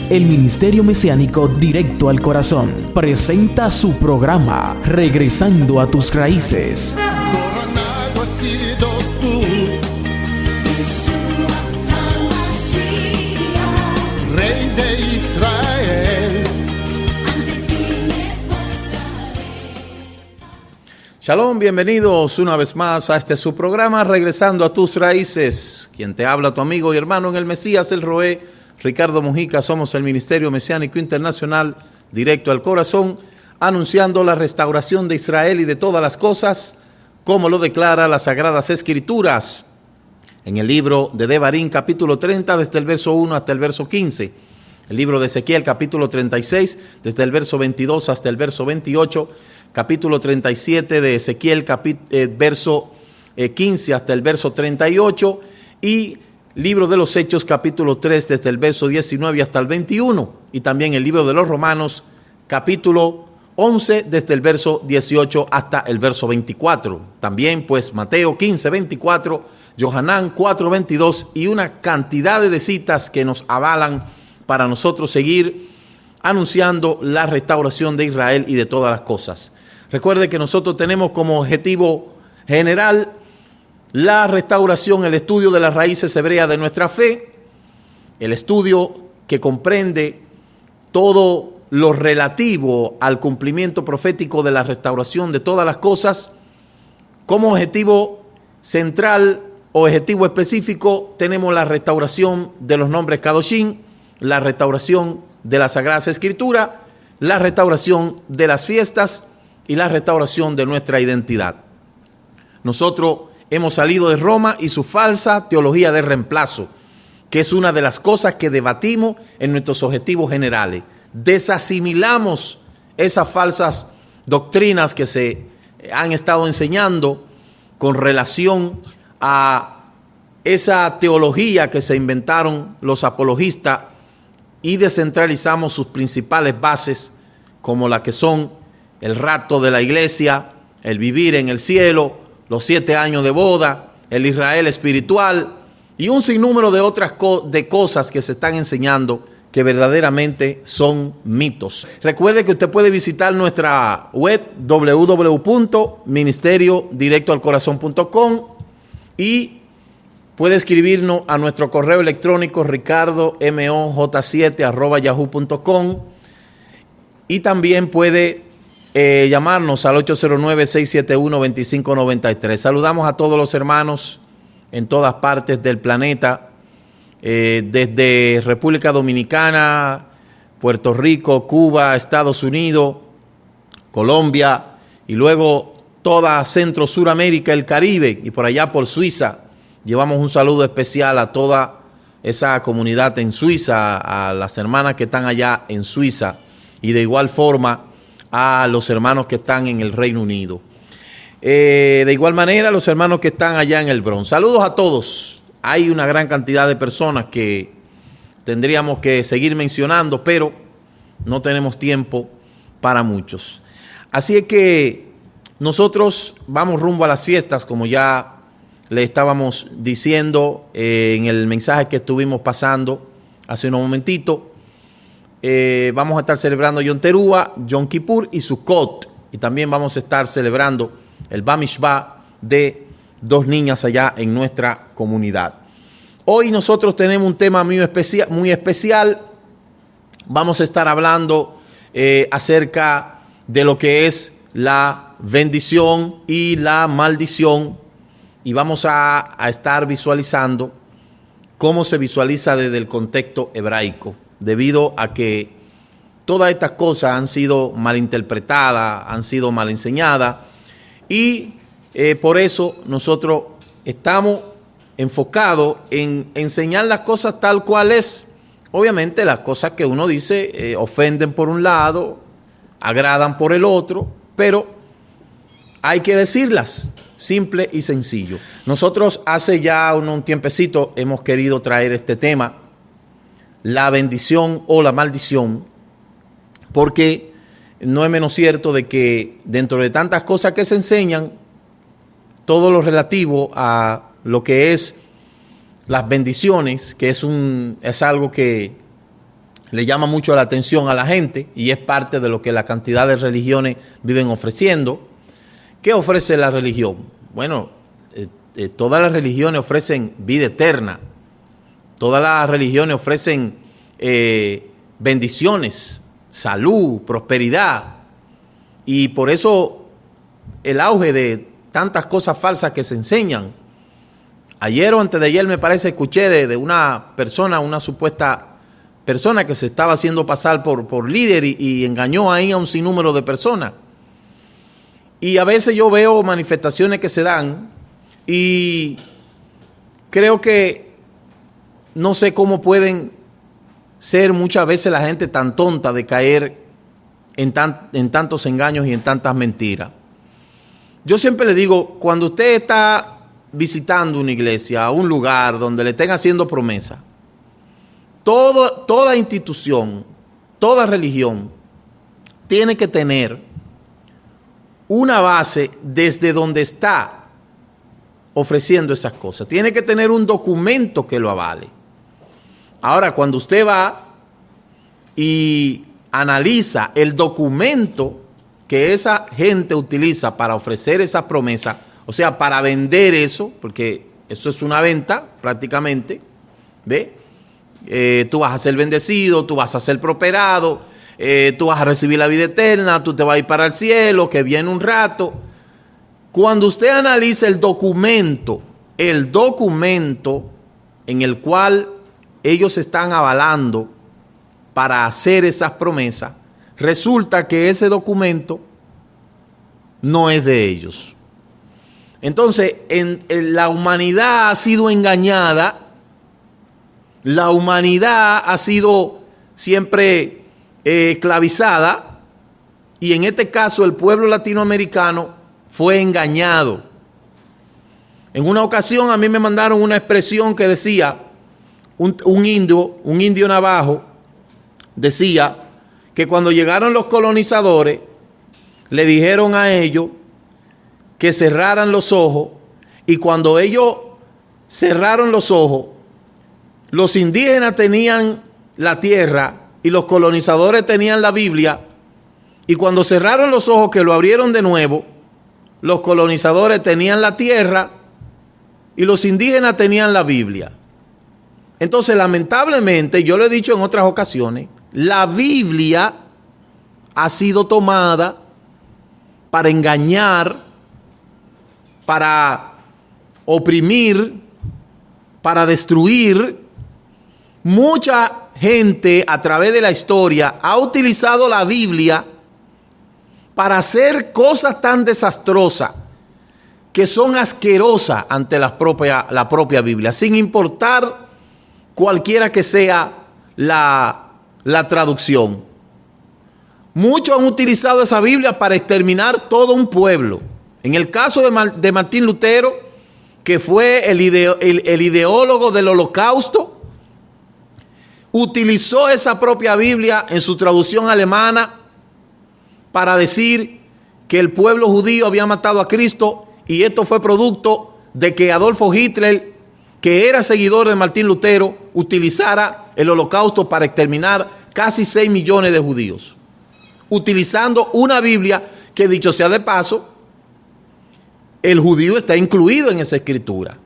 El Ministerio Mesiánico Directo al Corazón presenta su programa Regresando a tus Raíces. Coronado has sido tú, Rey de Israel. Shalom, bienvenidos una vez más a este su programa Regresando a tus Raíces. Quien te habla, tu amigo y hermano en el Mesías, el Roé, Ricardo Mujica. Somos el Ministerio Mesiánico Internacional Directo al Corazón, anunciando la restauración de Israel y de todas las cosas, como lo declara las Sagradas Escrituras en el libro de Devarim, capítulo 30, desde el verso 1 hasta el verso 15. El libro de Ezequiel, capítulo 36, desde el verso 22 hasta el verso 28. Capítulo 37 de Ezequiel, verso 15 hasta el verso 38. Y libro de los Hechos, capítulo 3, desde el verso 19 hasta el 21. Y también el libro de los Romanos, capítulo 11, desde el verso 18 hasta el verso 24. También pues Mateo 15, 24, Yohanan 4, 22 y una cantidad de citas que nos avalan para nosotros seguir anunciando la restauración de Israel y de todas las cosas. Recuerde que nosotros tenemos como objetivo general la restauración, el estudio de las raíces hebreas de nuestra fe, el estudio que comprende todo lo relativo al cumplimiento profético de la restauración de todas las cosas. Como objetivo central o objetivo específico tenemos la restauración de los nombres Kadoshim, la restauración de las Sagradas Escrituras, la restauración de las fiestas y la restauración de nuestra identidad. Nosotros hemos salido de Roma y su falsa teología de reemplazo, que es una de las cosas que debatimos en nuestros objetivos generales. Desasimilamos esas falsas doctrinas que se han estado enseñando con relación a esa teología que se inventaron los apologistas y descentralizamos sus principales bases, como la que son el rapto de la iglesia, el vivir en el cielo, los 7 años de boda, el Israel espiritual y un sinnúmero de otras cosas que se están enseñando que verdaderamente son mitos. Recuerde que usted puede visitar nuestra web www.ministeriodirectoalcorazon.com y puede escribirnos a nuestro correo electrónico ricardomoj7@yahoo.com y también puede llamarnos al 809-671-2593. Saludamos a todos los hermanos en todas partes del planeta, desde República Dominicana, Puerto Rico, Cuba, Estados Unidos, Colombia y luego toda Centro, Suramérica, el Caribe y por allá por Suiza. Llevamos un saludo especial a toda esa comunidad en Suiza, a las hermanas que están allá en Suiza y de igual forma a los hermanos que están en el Reino Unido. De igual manera, los hermanos que están allá en el Bronx. Saludos a todos. Hay una gran cantidad de personas que tendríamos que seguir mencionando, pero no tenemos tiempo para muchos. Así es que nosotros vamos rumbo a las fiestas, como ya le estábamos diciendo en el mensaje que estuvimos pasando hace unos momentitos. Vamos a estar celebrando Yom Teruah, Yom Kippur y Sukkot. Y también vamos a estar celebrando el Bar Mishvah de 2 niñas allá en nuestra comunidad. Hoy nosotros tenemos un tema muy especial. Vamos a estar hablando acerca de lo que es la bendición y la maldición. Y vamos a estar visualizando cómo se visualiza desde el contexto hebraico, debido a que todas estas cosas han sido malinterpretadas, han sido mal enseñadas y por eso nosotros estamos enfocados en enseñar las cosas tal cual es. Obviamente las cosas que uno dice ofenden por un lado, agradan por el otro, pero hay que decirlas, simple y sencillo. Nosotros hace ya un tiempecito hemos querido traer este tema, la bendición o la maldición, porque no es menos cierto de que dentro de tantas cosas que se enseñan, todo lo relativo a lo que es las bendiciones, que es algo que le llama mucho la atención a la gente y es parte de lo que la cantidad de religiones viven ofreciendo. ¿Qué ofrece la religión? Bueno, todas las religiones ofrecen vida eterna. Todas las religiones ofrecen bendiciones, salud, prosperidad. Y por eso el auge de tantas cosas falsas que se enseñan. Ayer o antes de ayer me parece escuché de una persona, una supuesta persona que se estaba haciendo pasar por líder y engañó ahí a un sinnúmero de personas. Y a veces yo veo manifestaciones que se dan y creo que no sé cómo pueden ser muchas veces la gente tan tonta de caer en tantos engaños y en tantas mentiras. Yo siempre le digo, cuando usted está visitando una iglesia, un lugar donde le estén haciendo promesas, toda institución, toda religión tiene que tener una base desde donde está ofreciendo esas cosas. Tiene que tener un documento que lo avale. Ahora, cuando usted va y analiza el documento que esa gente utiliza para ofrecer esa promesa, o sea, para vender eso, porque eso es una venta prácticamente, ¿ve? Tú vas a ser bendecido, tú vas a ser prosperado, tú vas a recibir la vida eterna, tú te vas a ir para el cielo, que viene un rato. Cuando usted analiza el documento en el cual ellos están avalando para hacer esas promesas, resulta que ese documento no es de ellos. Entonces, la humanidad ha sido engañada, la humanidad ha sido siempre esclavizada y en este caso el pueblo latinoamericano fue engañado. En una ocasión a mí me mandaron una expresión que decía, un indio navajo, decía que cuando llegaron los colonizadores le dijeron a ellos que cerraran los ojos y cuando ellos cerraron los ojos, los indígenas tenían la tierra y los colonizadores tenían la Biblia y cuando cerraron los ojos que lo abrieron de nuevo, los colonizadores tenían la tierra y los indígenas tenían la Biblia. Entonces, lamentablemente, yo lo he dicho en otras ocasiones, la Biblia ha sido tomada para engañar, para oprimir, para destruir. Mucha gente a través de la historia ha utilizado la Biblia para hacer cosas tan desastrosas que son asquerosas ante la propia Biblia, sin importar cualquiera que sea la traducción. Muchos han utilizado esa Biblia para exterminar todo un pueblo. En el caso de Martín Lutero, que fue el ideólogo del Holocausto, utilizó esa propia Biblia en su traducción alemana para decir que el pueblo judío había matado a Cristo y esto fue producto de que Adolfo Hitler, que era seguidor de Martín Lutero, utilizara el Holocausto para exterminar casi 6 millones de judíos, utilizando una Biblia que, dicho sea de paso, el judío está incluido en esa escritura.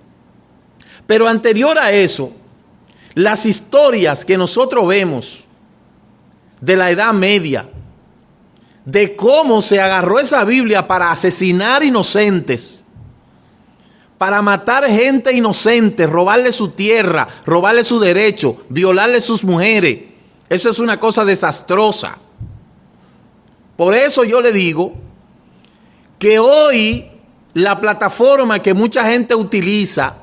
Pero anterior a eso, las historias que nosotros vemos de la Edad Media, de cómo se agarró esa Biblia para asesinar inocentes, para matar gente inocente, robarle su tierra, robarle su derecho, violarle sus mujeres. Eso es una cosa desastrosa. Por eso yo le digo que hoy la plataforma que mucha gente utiliza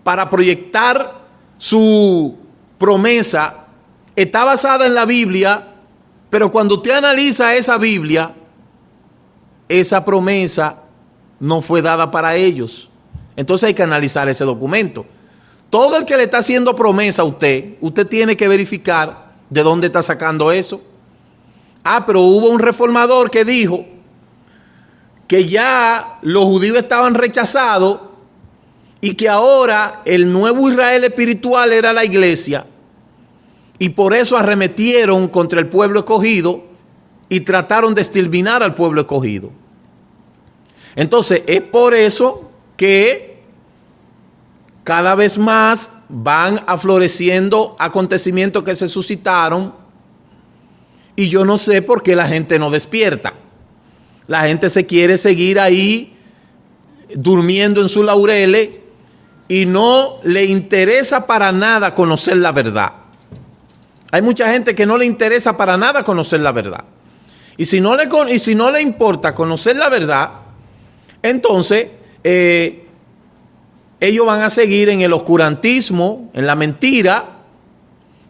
para proyectar su promesa está basada en la Biblia, pero cuando usted analiza esa Biblia, esa promesa no fue dada para ellos. Entonces hay que analizar ese documento. Todo el que le está haciendo promesa a usted tiene que verificar de dónde está sacando eso. Pero hubo un reformador que dijo que ya los judíos estaban rechazados y que ahora el nuevo Israel espiritual era la iglesia. y por eso arremetieron contra el pueblo escogido y trataron de exterminar al pueblo escogido. Entonces, es por eso que cada vez más van afloreciendo acontecimientos que se suscitaron, y yo no sé por qué la gente no despierta. La gente se quiere seguir ahí durmiendo en sus laureles y no le interesa para nada conocer la verdad. Hay mucha gente que no le interesa para nada conocer la verdad. Y si no le importa conocer la verdad, entonces ellos van a seguir en el oscurantismo, en la mentira,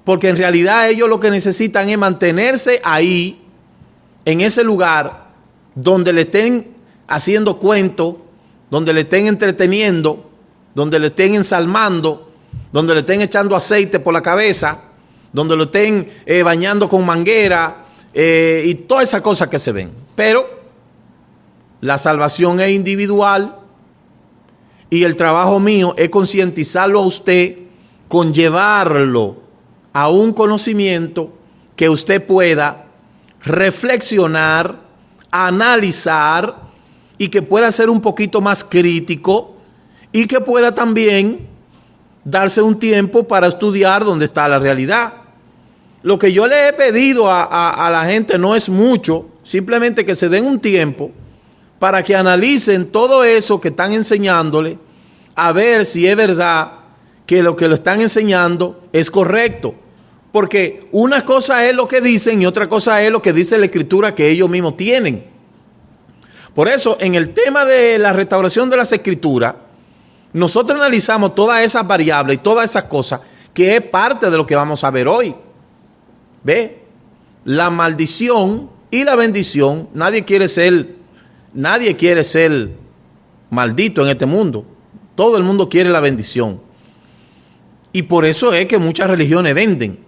porque en realidad ellos lo que necesitan es mantenerse ahí, en ese lugar donde le estén haciendo cuentos, donde le estén entreteniendo, donde le estén ensalmando, donde le estén echando aceite por la cabeza, donde lo estén bañando con manguera y todas esas cosas que se ven. Pero la salvación es individual y el trabajo mío es concientizarlo a usted, conllevarlo a un conocimiento que usted pueda reflexionar, analizar y que pueda ser un poquito más crítico y que pueda también darse un tiempo para estudiar dónde está la realidad. Lo que yo le he pedido a la gente no es mucho, simplemente que se den un tiempo para que analicen todo eso que están enseñándole, a ver si es verdad que lo están enseñando es correcto. Porque una cosa es lo que dicen y otra cosa es lo que dice la escritura que ellos mismos tienen. Por eso, en el tema de la restauración de las escrituras, nosotros analizamos todas esas variables y todas esas cosas, que es parte de lo que vamos a ver hoy. ¿Ve? La maldición y la bendición. Nadie quiere ser maldito en este mundo. Todo el mundo quiere la bendición. Y por eso es que muchas religiones venden,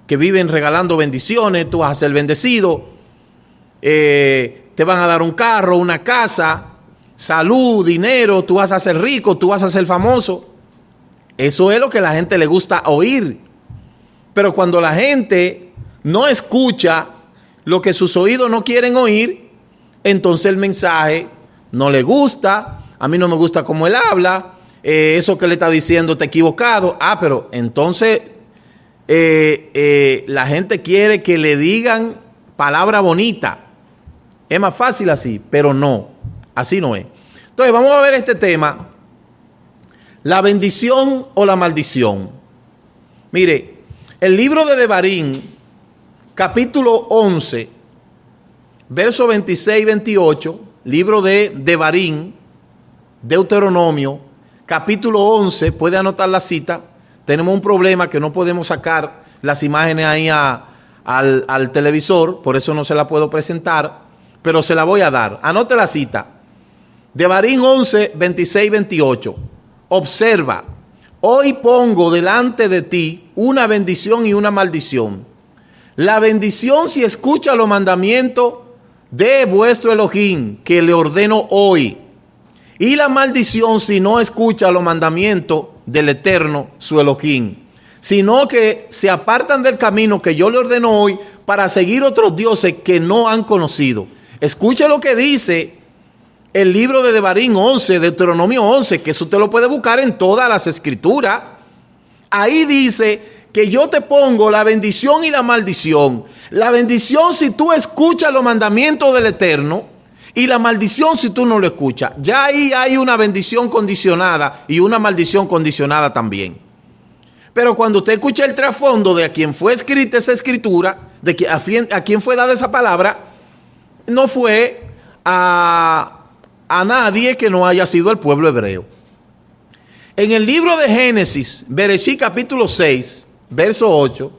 que viven regalando bendiciones. Tú vas a ser bendecido, te van a dar un carro, una casa, salud, dinero, tú vas a ser rico, tú vas a ser famoso. Eso es lo que a la gente le gusta oír. Pero cuando la gente no escucha lo que sus oídos no quieren oír, entonces el mensaje no le gusta. A mí no me gusta cómo él habla, eso que le está diciendo está equivocado. Pero entonces la gente quiere que le digan palabra bonita. Es más fácil así, pero no, así no es. Entonces vamos a ver este tema, la bendición o la maldición. Mire, el libro de Devarim, capítulo 11, versos 26 y 28, libro de Devarim, Deuteronomio, capítulo 11, puede anotar la cita. Tenemos un problema que no podemos sacar las imágenes ahí al televisor, por eso no se la puedo presentar, pero se la voy a dar. Anote la cita. Devarim 11, 26 y 28. Observa, hoy pongo delante de ti una bendición y una maldición. La bendición si escucha los mandamientos de vuestro Elohim que le ordeno hoy. Y la maldición si no escucha los mandamientos del Eterno, su Elohim, sino que se apartan del camino que yo le ordeno hoy para seguir otros dioses que no han conocido. Escuche lo que dice el libro de Devarim 11, Deuteronomio 11, que eso usted lo puede buscar en todas las escrituras. Ahí dice que yo te pongo la bendición y la maldición. La bendición si tú escuchas los mandamientos del Eterno, y la maldición si tú no lo escuchas. Ya ahí hay una bendición condicionada y una maldición condicionada también. Pero cuando usted escucha el trasfondo de a quien fue escrita esa escritura, de que a quien fue dada esa palabra, no fue a nadie que no haya sido el pueblo hebreo. En el libro de Génesis, Bereshit capítulo 6, verso 8,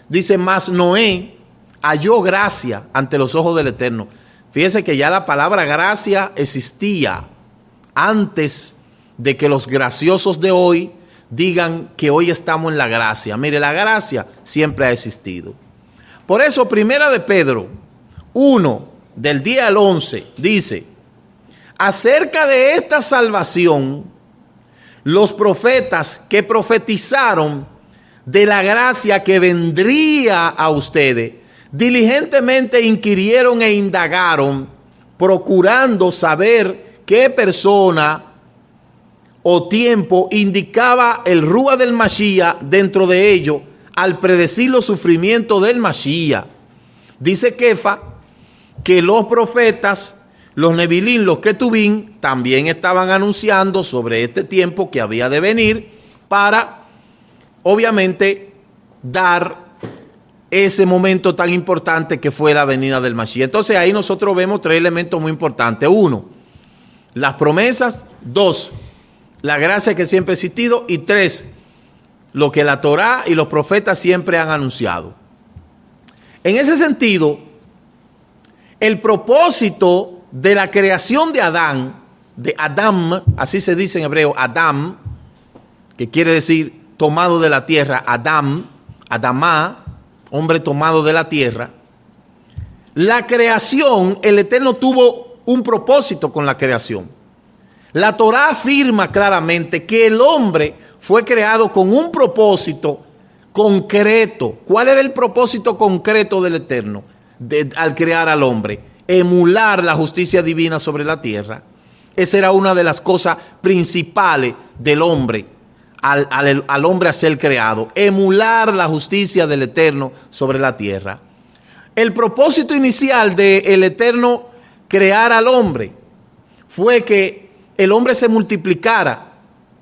dice, mas Noé halló gracia ante los ojos del Eterno. Fíjese que ya la palabra gracia existía antes de que los graciosos de hoy digan que hoy estamos en la gracia. Mire, la gracia siempre ha existido. Por eso, primera de Pedro 1, del 10 al 11, dice, acerca de esta salvación, los profetas que profetizaron de la gracia que vendría a ustedes, diligentemente inquirieron e indagaron, procurando saber qué persona o tiempo indicaba el Rúa del Mashiach dentro de ellos al predecir los sufrimientos del Mashiach. Dice Kefa que los profetas, los Nebilín, los Ketubín, también estaban anunciando sobre este tiempo que había de venir para, obviamente, dar ese momento tan importante que fue la venida del Mashiach. Entonces ahí nosotros vemos tres elementos muy importantes. Uno, las promesas. Dos, la gracia que siempre ha existido. Y tres, lo que la Torá y los profetas siempre han anunciado. En ese sentido, el propósito de la creación de Adán, de Adam, así se dice en hebreo, Adam, que quiere decir tomado de la tierra, Adam, Adamá, hombre tomado de la tierra. La creación, el Eterno tuvo un propósito con la creación. La Torá afirma claramente que el hombre fue creado con un propósito concreto. ¿Cuál era el propósito concreto del Eterno al crear al hombre? Emular la justicia divina sobre la tierra. Esa era una de las cosas principales del hombre, al hombre a ser creado. Emular la justicia del Eterno sobre la tierra. El propósito inicial del Eterno crear al hombre fue que el hombre se multiplicara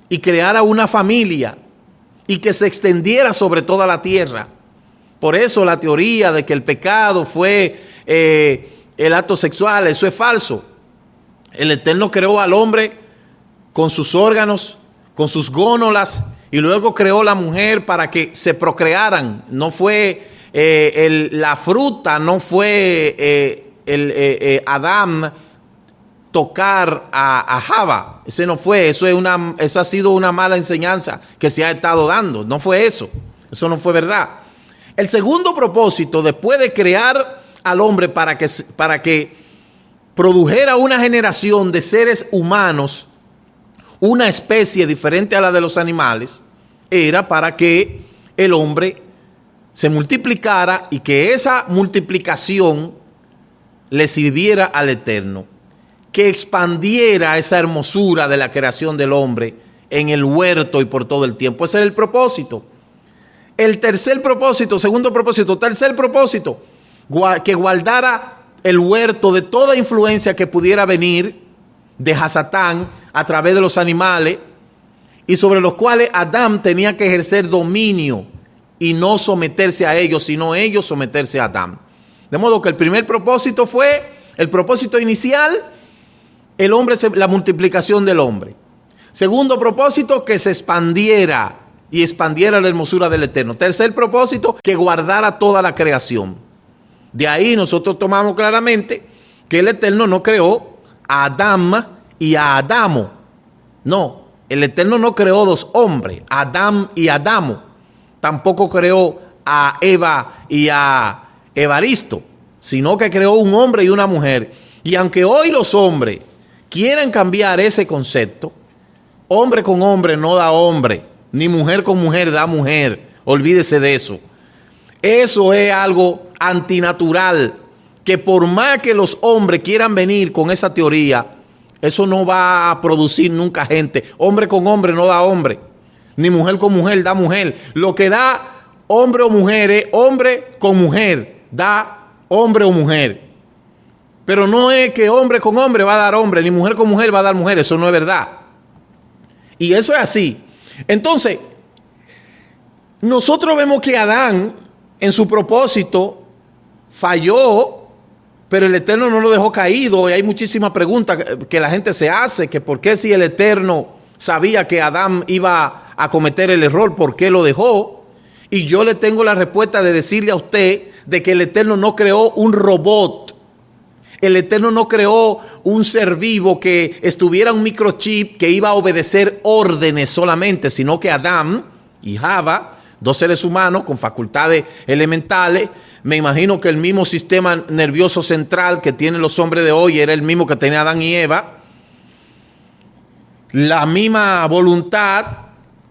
y creara una familia y que se extendiera sobre toda la tierra. Por eso la teoría de que el pecado fue el acto sexual, eso es falso. El Eterno creó al hombre con sus órganos, con sus gónolas, y luego creó la mujer para que se procrearan. No fue la fruta, no fue Adán tocar a Java. Ese no fue, esa ha sido una mala enseñanza que se ha estado dando. No fue eso, eso no fue verdad. El segundo propósito, después de crear al hombre para que produjera una generación de seres humanos, una especie diferente a la de los animales, era para que el hombre se multiplicara y que esa multiplicación le sirviera al Eterno, que expandiera esa hermosura de la creación del hombre en el huerto y por todo el tiempo. Ese era el propósito. El tercer propósito, segundo propósito, tercer propósito, que guardara el huerto de toda influencia que pudiera venir de Hasatán a través de los animales, y sobre los cuales Adán tenía que ejercer dominio y no someterse a ellos, sino ellos someterse a Adán. De modo que el primer propósito fue, el propósito inicial, el hombre, la multiplicación del hombre. Segundo propósito, que se expandiera y expandiera la hermosura del Eterno. Tercer propósito, que guardara toda la creación. De ahí nosotros tomamos claramente que el Eterno no creó a Adán y a Adamo. No, el Eterno no creó dos hombres, Adán y Adamo. Tampoco creó a Eva y a Evaristo, sino que creó un hombre y una mujer. Y aunque hoy los hombres quieren cambiar ese concepto, hombre con hombre no da hombre, ni mujer con mujer da mujer. Olvídese de eso. Eso es algo antinatural, que por más que los hombres quieran venir con esa teoría, eso no va a producir nunca gente. Hombre con hombre no da hombre, ni mujer con mujer da mujer. Lo que da hombre o mujer es hombre con mujer, da hombre o mujer. Pero no es que hombre con hombre va a dar hombre, ni mujer con mujer va a dar mujer. Eso no es verdad. Y eso es así. Entonces, nosotros vemos que Adán, en su propósito, falló, pero el Eterno no lo dejó caído. Y hay muchísimas preguntas que la gente se hace, que por qué si el Eterno sabía que Adán iba a cometer el error, ¿por qué lo dejó? Y yo le tengo la respuesta de decirle a usted de que el Eterno no creó un robot. El Eterno no creó un ser vivo que estuviera un microchip que iba a obedecer órdenes solamente, sino que Adán y Java, dos seres humanos con facultades elementales, me imagino que el mismo sistema nervioso central que tienen los hombres de hoy era el mismo que tenía Adán y Eva, la misma voluntad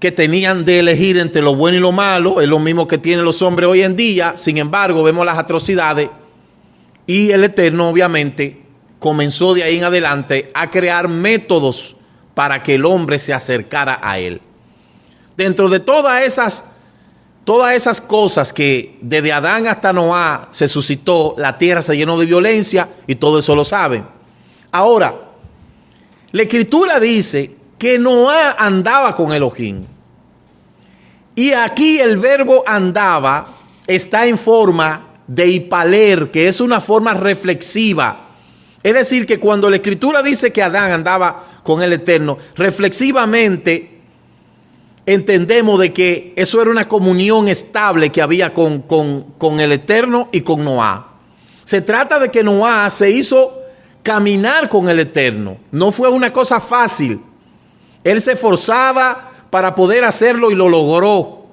que tenían de elegir entre lo bueno y lo malo, es lo mismo que tienen los hombres hoy en día. Sin embargo, vemos las atrocidades y el Eterno obviamente comenzó de ahí en adelante a crear métodos para que el hombre se acercara a él. Dentro de todas esas cosas que desde Adán hasta Noé se suscitó, la tierra se llenó de violencia y todo eso lo saben. Ahora, la Escritura dice que Noé andaba con Elohim. Y aquí el verbo andaba está en forma de hipaler, que es una forma reflexiva. Es decir, que cuando la Escritura dice que Adán andaba con el Eterno, reflexivamente entendemos de que eso era una comunión estable que había con el Eterno y con Noé. Se trata de que Noé se hizo caminar con el Eterno. No fue una cosa fácil. Él se esforzaba para poder hacerlo y lo logró.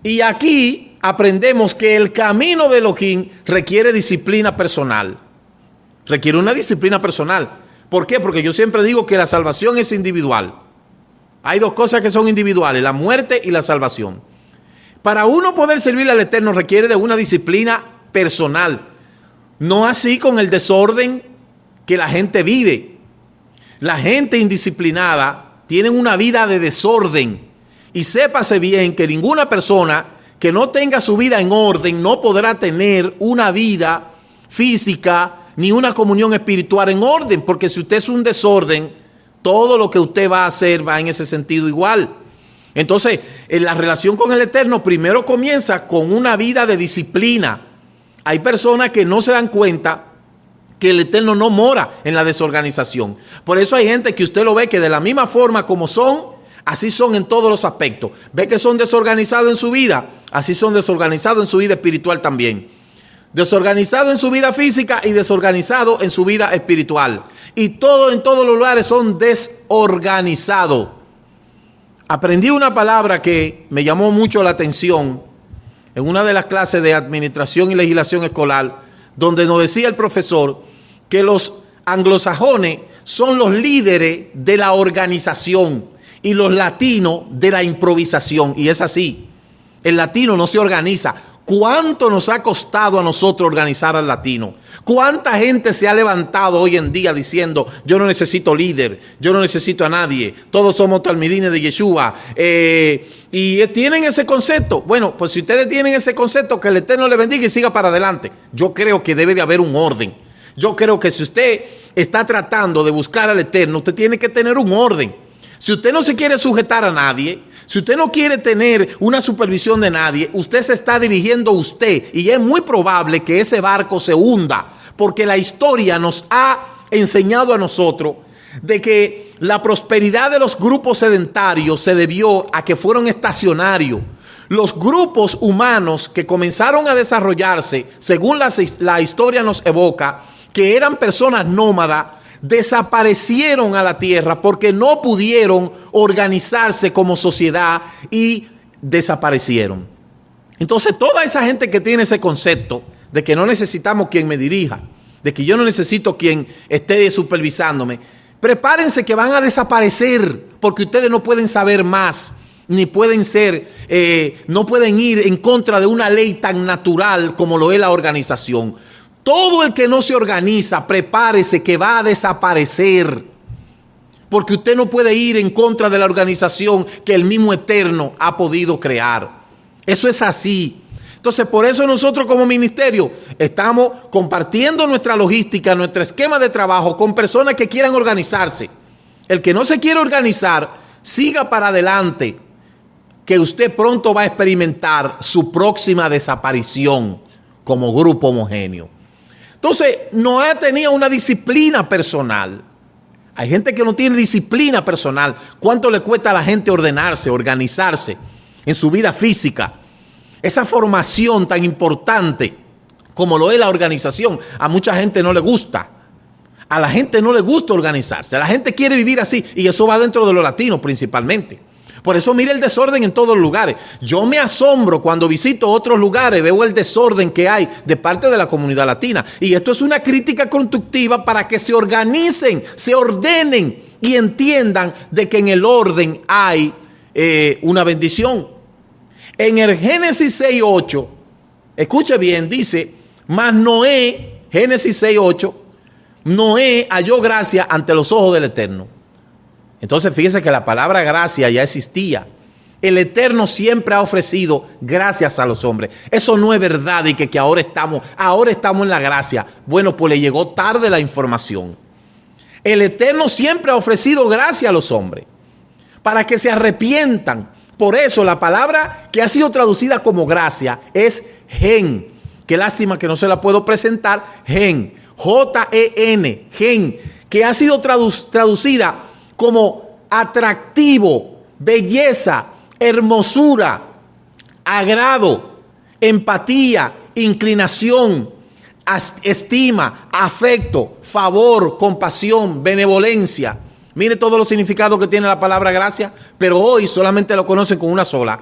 Y aquí aprendemos que el camino de Elohim requiere disciplina personal. Requiere una disciplina personal. ¿Por qué? Porque yo siempre digo que la salvación es individual. Hay dos cosas que son individuales, la muerte y la salvación. Para uno poder servir al Eterno requiere de una disciplina personal. No así con el desorden que la gente vive. La gente indisciplinada tiene una vida de desorden. Y sépase bien que ninguna persona que no tenga su vida en orden no podrá tener una vida física ni una comunión espiritual en orden. Porque si usted es un desorden, todo lo que usted va a hacer va en ese sentido igual. Entonces, en la relación con el Eterno primero comienza con una vida de disciplina. Hay personas que no se dan cuenta que el Eterno no mora en la desorganización. Por eso hay gente que usted lo ve que de la misma forma como son, así son en todos los aspectos. Ve que son desorganizados en su vida, así son desorganizados en su vida espiritual también. Desorganizado en su vida física y desorganizado en su vida espiritual. Y todo en todos los lugares son desorganizados. Aprendí una palabra que me llamó mucho la atención en una de las clases de administración y legislación escolar, donde nos decía el profesor que los anglosajones son los líderes de la organización y los latinos de la improvisación. Y es así. El latino no se organiza. ¿Cuánto nos ha costado a nosotros organizar al latino? ¿Cuánta gente se ha levantado hoy en día diciendo, yo no necesito líder, yo no necesito a nadie, todos somos talmidines de Yeshua? Y tienen ese concepto. Bueno, pues si ustedes tienen ese concepto, que el Eterno le bendiga y siga para adelante. Yo creo que debe de haber un orden. Yo creo que si usted está tratando de buscar al Eterno, usted tiene que tener un orden. Si usted no se quiere sujetar a nadie, si usted no quiere tener una supervisión de nadie, usted se está dirigiendo a usted y es muy probable que ese barco se hunda, porque la historia nos ha enseñado a nosotros de que la prosperidad de los grupos sedentarios se debió a que fueron estacionarios. Los grupos humanos que comenzaron a desarrollarse, según la historia nos evoca, que eran personas nómadas, desaparecieron a la tierra porque no pudieron organizarse como sociedad y desaparecieron. Entonces, toda esa gente que tiene ese concepto de que no necesitamos quien me dirija, de que yo no necesito quien esté supervisándome, prepárense que van a desaparecer porque ustedes no pueden saber más, ni pueden ser, no pueden ir en contra de una ley tan natural como lo es la organización. Todo el que no se organiza, prepárese que va a desaparecer. Porque usted no puede ir en contra de la organización que el mismo Eterno ha podido crear. Eso es así. Entonces, por eso nosotros como ministerio estamos compartiendo nuestra logística, nuestro esquema de trabajo con personas que quieran organizarse. El que no se quiere organizar, siga para adelante, que usted pronto va a experimentar su próxima desaparición como grupo homogéneo. Entonces, Noé tenía una disciplina personal. Hay gente que no tiene disciplina personal. ¿Cuánto le cuesta a la gente ordenarse, organizarse en su vida física? Esa formación tan importante como lo es la organización, a mucha gente no le gusta. A la gente no le gusta organizarse. La gente quiere vivir así y eso va dentro de los latinos principalmente. Por eso mire el desorden en todos los lugares. Yo me asombro cuando visito otros lugares, veo el desorden que hay de parte de la comunidad latina. Y esto es una crítica constructiva para que se organicen, se ordenen y entiendan de que en el orden hay una bendición. En el Génesis 6:8, escuche bien, dice, mas Noé, Génesis 6:8, Noé halló gracia ante los ojos del Eterno. Entonces fíjese que la palabra gracia ya existía. El Eterno siempre ha ofrecido gracias a los hombres. Eso no es verdad y que ahora estamos en la gracia. Bueno, pues le llegó tarde la información. El Eterno siempre ha ofrecido gracia a los hombres para que se arrepientan. Por eso la palabra que ha sido traducida como gracia es gen. Qué lástima que no se la puedo presentar. Gen, J-E-N, gen, que ha sido traducida como atractivo, belleza, hermosura, agrado, empatía, inclinación, estima, afecto, favor, compasión, benevolencia. Mire todos los significados que tiene la palabra gracia, pero hoy solamente lo conocen con una sola.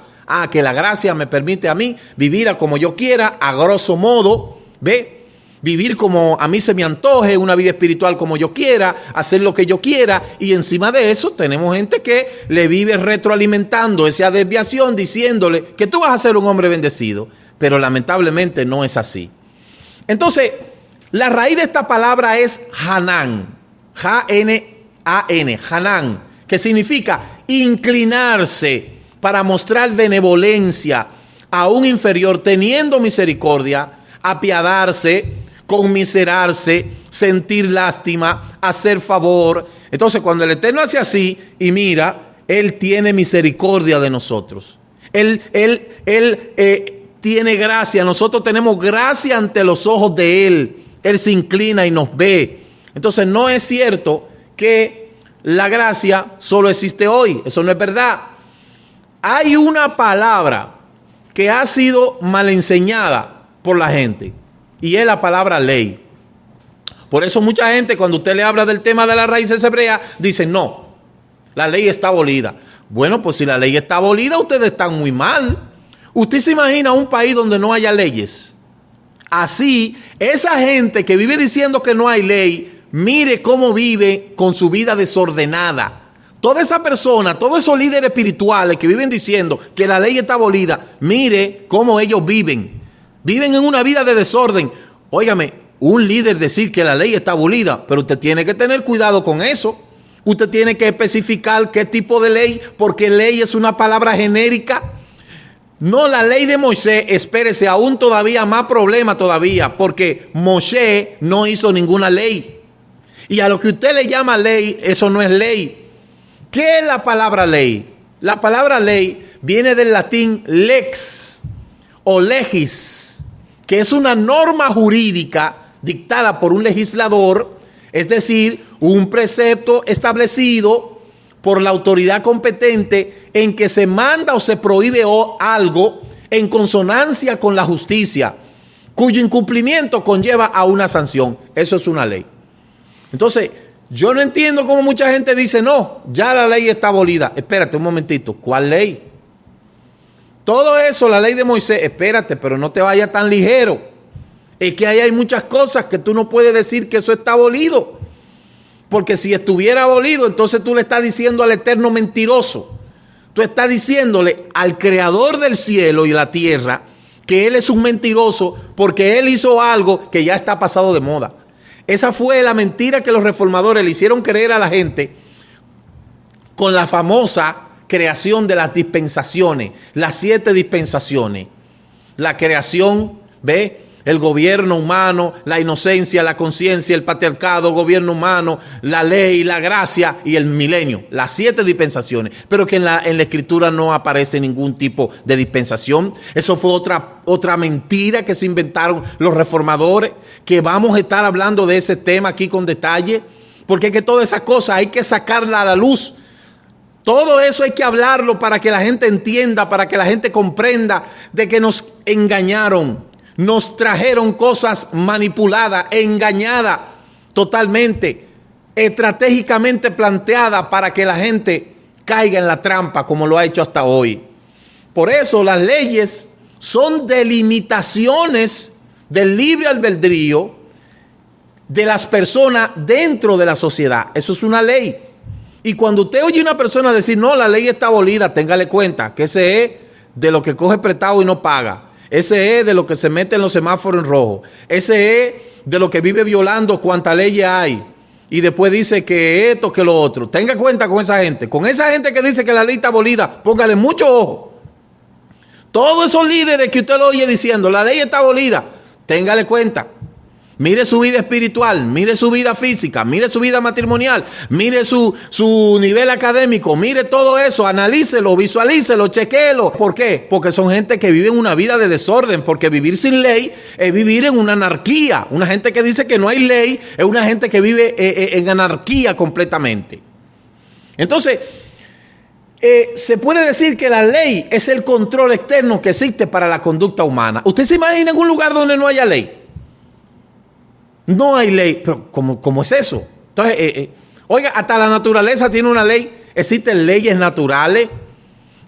Que la gracia me permite a mí vivir a como yo quiera, a grosso modo, ¿ve? Vivir como a mí se me antoje, una vida espiritual como yo quiera, hacer lo que yo quiera. Y encima de eso tenemos gente que le vive retroalimentando esa desviación, diciéndole que tú vas a ser un hombre bendecido. Pero lamentablemente no es así. Entonces, la raíz de esta palabra es Hanán, H-N-A-N, Hanán, que significa inclinarse para mostrar benevolencia a un inferior, teniendo misericordia, apiadarse, conmiserarse, sentir lástima, hacer favor. Entonces, cuando el Eterno hace así y mira, Él tiene misericordia de nosotros. Él tiene gracia. Nosotros tenemos gracia ante los ojos de Él. Él se inclina y nos ve. Entonces, no es cierto que la gracia solo existe hoy. Eso no es verdad. Hay una palabra que ha sido mal enseñada por la gente. Y es la palabra ley. Por eso mucha gente, cuando usted le habla del tema de las raíces hebreas, dice no, la ley está abolida. Bueno, pues si la ley está abolida, ustedes están muy mal. Usted se imagina un país donde no haya leyes. Así, esa gente que vive diciendo que no hay ley, mire cómo vive con su vida desordenada. Toda esa persona, todos esos líderes espirituales que viven diciendo que la ley está abolida, mire cómo ellos viven. Viven en una vida de desorden. Óigame, un líder decir que la ley está abolida, pero usted tiene que tener cuidado con eso. Usted tiene que especificar qué tipo de ley, porque ley es una palabra genérica. No, la ley de Moisés, espérese, aún todavía más problema todavía, porque Moisés no hizo ninguna ley. Y a lo que usted le llama ley, eso no es ley. ¿Qué es la palabra ley? La palabra ley viene del latín lex o legis, que es una norma jurídica dictada por un legislador, es decir, un precepto establecido por la autoridad competente en que se manda o se prohíbe algo en consonancia con la justicia, cuyo incumplimiento conlleva a una sanción. Eso es una ley. Entonces, yo no entiendo cómo mucha gente dice, no, ya la ley está abolida. Espérate un momentito, ¿cuál ley? Todo eso, la ley de Moisés, espérate, pero no te vayas tan ligero. Es que ahí hay muchas cosas que tú no puedes decir que eso está abolido. Porque si estuviera abolido, entonces tú le estás diciendo al Eterno mentiroso. Tú estás diciéndole al Creador del cielo y la tierra que Él es un mentiroso porque Él hizo algo que ya está pasado de moda. Esa fue la mentira que los reformadores le hicieron creer a la gente con la famosa creación de las dispensaciones, las 7 dispensaciones. La creación, ¿ve? El gobierno humano, la inocencia, la conciencia, el patriarcado, gobierno humano, la ley, la gracia y el milenio. Las 7 dispensaciones. Pero que en la escritura no aparece ningún tipo de dispensación. Eso fue otra mentira que se inventaron los reformadores, que vamos a estar hablando de ese tema aquí con detalle. Porque es que todas esas cosas hay que sacarla a la luz. Todo eso hay que hablarlo para que la gente entienda, para que la gente comprenda de que nos engañaron. Nos trajeron cosas manipuladas, engañadas totalmente, estratégicamente planteadas para que la gente caiga en la trampa como lo ha hecho hasta hoy. Por eso las leyes son delimitaciones del libre albedrío de las personas dentro de la sociedad. Eso es una ley. Y cuando usted oye a una persona decir, no, la ley está abolida, téngale cuenta que ese es de lo que coge prestado y no paga. Ese es de lo que se mete en los semáforos en rojo. Ese es de lo que vive violando cuántas leyes hay. Y después dice que esto, que lo otro. Tenga cuenta con esa gente. Con esa gente que dice que la ley está abolida, póngale mucho ojo. Todos esos líderes que usted lo oye diciendo, la ley está abolida, téngale cuenta. Mire su vida espiritual, mire su vida física, mire su vida matrimonial, mire su nivel académico, mire todo eso, analícelo, visualícelo, chequéelo. ¿Por qué? Porque son gente que vive una vida de desorden, porque vivir sin ley es vivir en una anarquía. Una gente que dice que no hay ley es una gente que vive en anarquía completamente. Entonces, se puede decir que la ley es el control externo que existe para la conducta humana. ¿Usted se imagina en un lugar donde no haya ley? No hay ley, pero ¿cómo es eso? Entonces, oiga, hasta la naturaleza tiene una ley. Existen leyes naturales,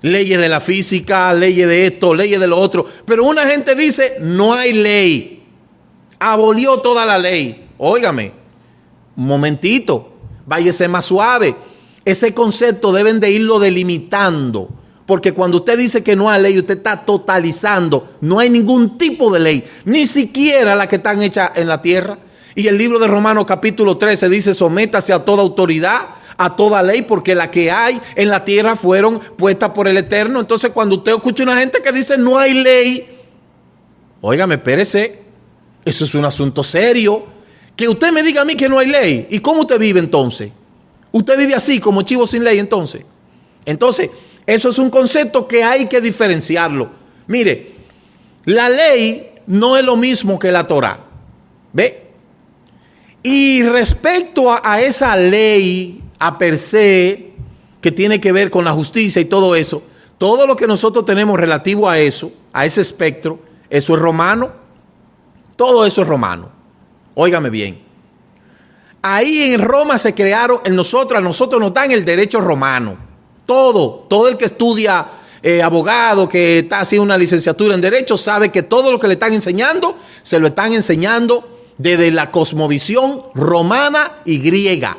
leyes de la física, leyes de esto, leyes de lo otro. Pero una gente dice, no hay ley. Abolió toda la ley. Óigame, un momentito, váyase más suave. Ese concepto deben de irlo delimitando. Porque cuando usted dice que no hay ley, usted está totalizando. No hay ningún tipo de ley, ni siquiera las que están hechas en la tierra. Y el libro de Romanos capítulo 13 dice, sométase a toda autoridad, a toda ley, porque las que hay en la tierra fueron puestas por el Eterno. Entonces cuando usted escucha una gente que dice no hay ley, óigame, espérese, eso es un asunto serio. Que usted me diga a mí que no hay ley. ¿Y cómo usted vive entonces? Usted vive así, como chivo sin ley entonces. Entonces, eso es un concepto que hay que diferenciarlo. Mire, la ley no es lo mismo que la Torá. ¿Ve? Y respecto a esa ley, a per se, que tiene que ver con la justicia y todo eso, todo lo que nosotros tenemos relativo a eso, a ese espectro, eso es romano. Todo eso es romano. Óigame bien. Ahí en Roma se crearon, a nosotros nos dan el derecho romano. Todo el que estudia abogado, que está haciendo una licenciatura en Derecho, sabe que todo lo que le están enseñando, se lo están enseñando desde la cosmovisión romana y griega.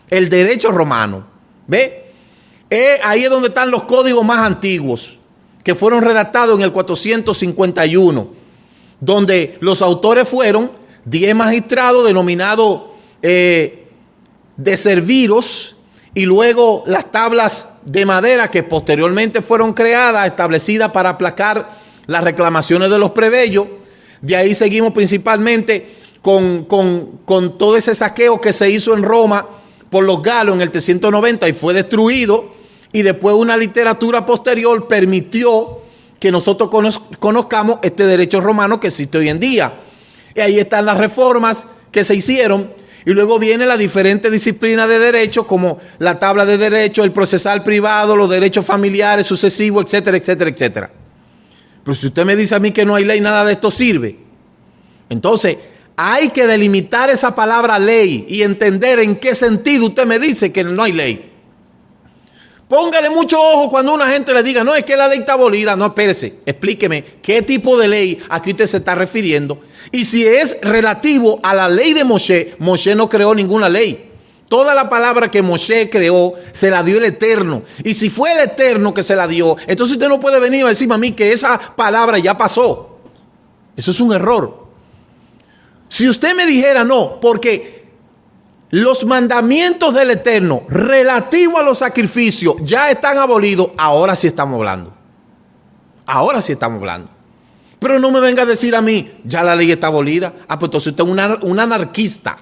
El derecho romano. ¿Ve? Ahí es donde están los códigos más antiguos, que fueron redactados en el 451, donde los autores fueron 10 magistrados denominados decemviros, y luego las tablas de madera que posteriormente fueron creadas, establecidas para aplacar las reclamaciones de los plebeyos. De ahí seguimos principalmente con todo ese saqueo que se hizo en Roma por los galos en el 390 y fue destruido, y después una literatura posterior permitió que nosotros conozcamos este derecho romano que existe hoy en día. Y ahí están las reformas que se hicieron. Y luego viene la diferentes disciplinas de derecho, como la tabla de derecho, el procesal privado, los derechos familiares, sucesivos, etcétera, etcétera, etcétera. Pero si usted me dice a mí que no hay ley, nada de esto sirve. Entonces, hay que delimitar esa palabra ley y entender en qué sentido usted me dice que no hay ley. Póngale mucho ojo cuando una gente le diga, no, es que la ley está abolida. No, espérese, explíqueme qué tipo de ley a que usted se está refiriendo. Y si es relativo a la ley de Moshe, Moshe no creó ninguna ley. Toda la palabra que Moshe creó se la dio el Eterno. Y si fue el Eterno que se la dio, entonces usted no puede venir a decirme a mí que esa palabra ya pasó. Eso es un error. Si usted me dijera no, porque los mandamientos del Eterno relativos a los sacrificios ya están abolidos, ahora sí estamos hablando. Ahora sí estamos hablando. Pero no me venga a decir a mí, ya la ley está abolida. Ah, pues entonces usted es un anarquista.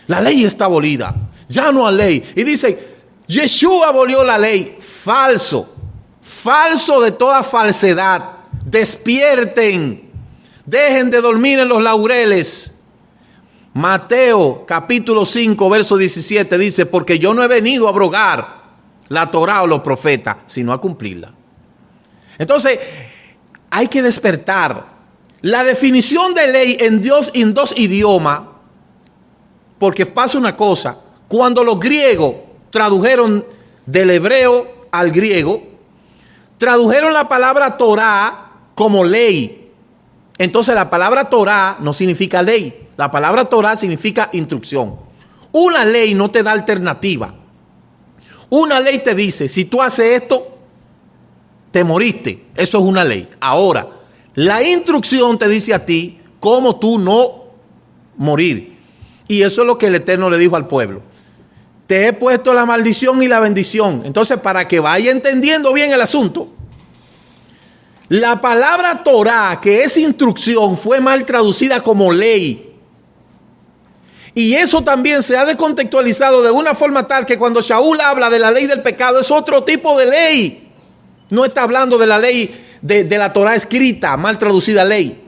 La ley está abolida, ya no hay ley. Y dice, Yeshua abolió la ley. Falso, falso de toda falsedad. Despierten, dejen de dormir en los laureles. Mateo capítulo 5 verso 17 dice, porque yo no he venido a abrogar la Torá o los profetas, sino a cumplirla. Entonces, hay que despertar. La definición de ley en dos idiomas, porque pasa una cosa, cuando los griegos tradujeron del hebreo al griego, tradujeron la palabra Torá como ley. Entonces la palabra Torá no significa ley, la palabra Torá significa instrucción. Una ley no te da alternativa. Una ley te dice, si tú haces esto, te moriste. Eso es una ley. Ahora, la instrucción te dice a ti cómo tú no morir. Y eso es lo que el Eterno le dijo al pueblo. Te he puesto la maldición y la bendición. Entonces, para que vaya entendiendo bien el asunto, la palabra Torah, que es instrucción, fue mal traducida como ley. Y eso también se ha descontextualizado de una forma tal que cuando Shaul habla de la ley del pecado es otro tipo de ley. No está hablando de la ley de la Torah escrita, mal traducida ley.